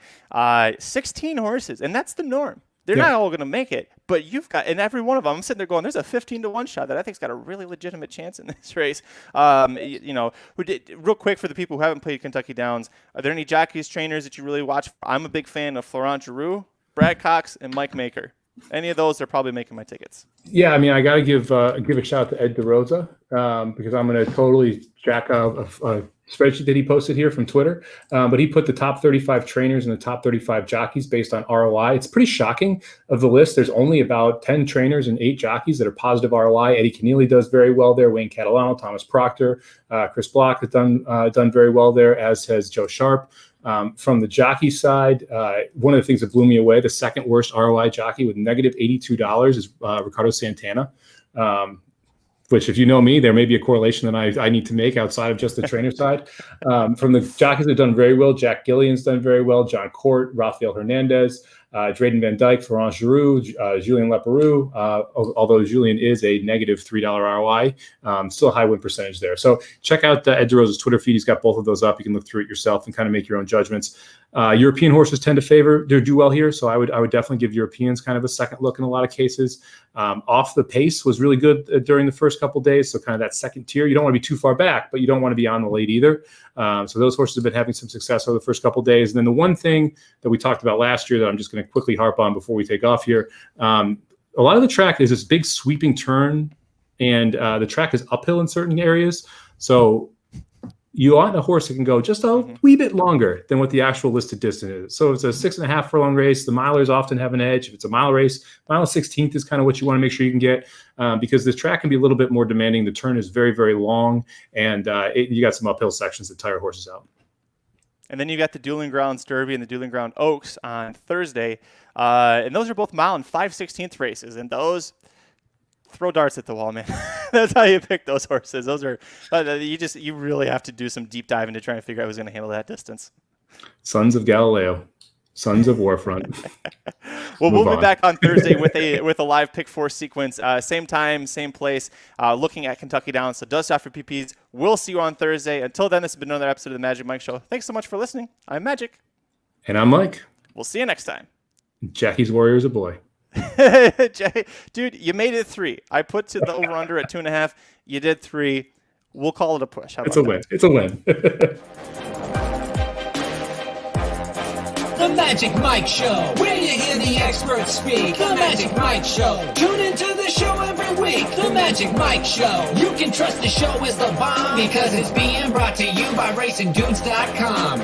16 horses, and that's the norm. They're not all going to make it, but you've got, and every one of them, I'm sitting there going, there's a 15-1 shot that I think's got a really legitimate chance in this race. Real quick for the people who haven't played Kentucky Downs, are there any jockeys, trainers that you really watch? I'm a big fan of Florent Giroux, Brad Cox, and Mike Maker. Any of those are probably making my tickets. Yeah, I mean, I got to give a shout out to Ed DeRosa because I'm going to totally jack a spreadsheet that he posted here from Twitter. But he put the top 35 trainers and the top 35 jockeys based on ROI. It's pretty shocking of the list. There's only about 10 trainers and 8 jockeys that are positive ROI. Eddie Keneally does very well there. Wayne Catalano, Thomas Proctor, Chris Block has done very well there, as has Joe Sharp. From the jockey side, one of the things that blew me away, the second worst ROI jockey with negative $82 is Ricardo Santana, which, if you know me, there may be a correlation that I need to make outside of just the trainer side. From the jockeys that have done very well, Jack Gillian's done very well, John Court, Rafael Hernandez, Drayden Van Dyke, Florent Giroux, Julien Leparoux, although Julien is a negative $3 ROI, still a high win percentage there. So check out Ed DeRosa's Twitter feed. He's got both of those up. You can look through it yourself and kind of make your own judgments. European horses tend to do well here, so I would definitely give Europeans kind of a second look in a lot of cases. Off the Pace was really good during the first couple of days, so kind of that second tier. You don't want to be too far back, but you don't want to be on the late either. So those horses have been having some success over the first couple of days. And then the one thing that we talked about last year that I'm just going to quickly harp on before we take off here, a lot of the track is this big sweeping turn, and the track is uphill in certain areas. So you want a horse that can go just a wee bit longer than what the actual listed distance is. So it's a 6.5 furlong race. The milers often have an edge. If it's a mile race, mile 16th is kind of what you want to make sure you can get because this track can be a little bit more demanding. The turn is very, very long, and you got some uphill sections that tire horses out. And then you got the Dueling Grounds Derby and the Dueling Ground Oaks on Thursday. And those are both mile and 5/16 races. And those, throw darts at the wall, man. That's how you pick those horses. Those are you really have to do some deep diving to try and figure out who's going to handle that distance. Sons of Galileo, Sons of Warfront. Well, we'll be back on Thursday with a live pick 4 sequence. Same time, same place, looking at Kentucky Downs. So dust off your PPs. We'll see you on Thursday. Until then, this has been another episode of the Magic Mike Show. Thanks so much for listening. I'm Magic. And I'm Mike. We'll see you next time. Jackie's Warrior is a boy. Dude, you made it 3. I put to the over-under at 2.5. You did 3. We'll call it a push. How about that? It's a win. The Magic Mike Show, where you hear the experts speak. The Magic Mike Show. Tune into the show every week. The Magic Mike Show. You can trust the show is the bomb because it's being brought to you by RacingDudes.com.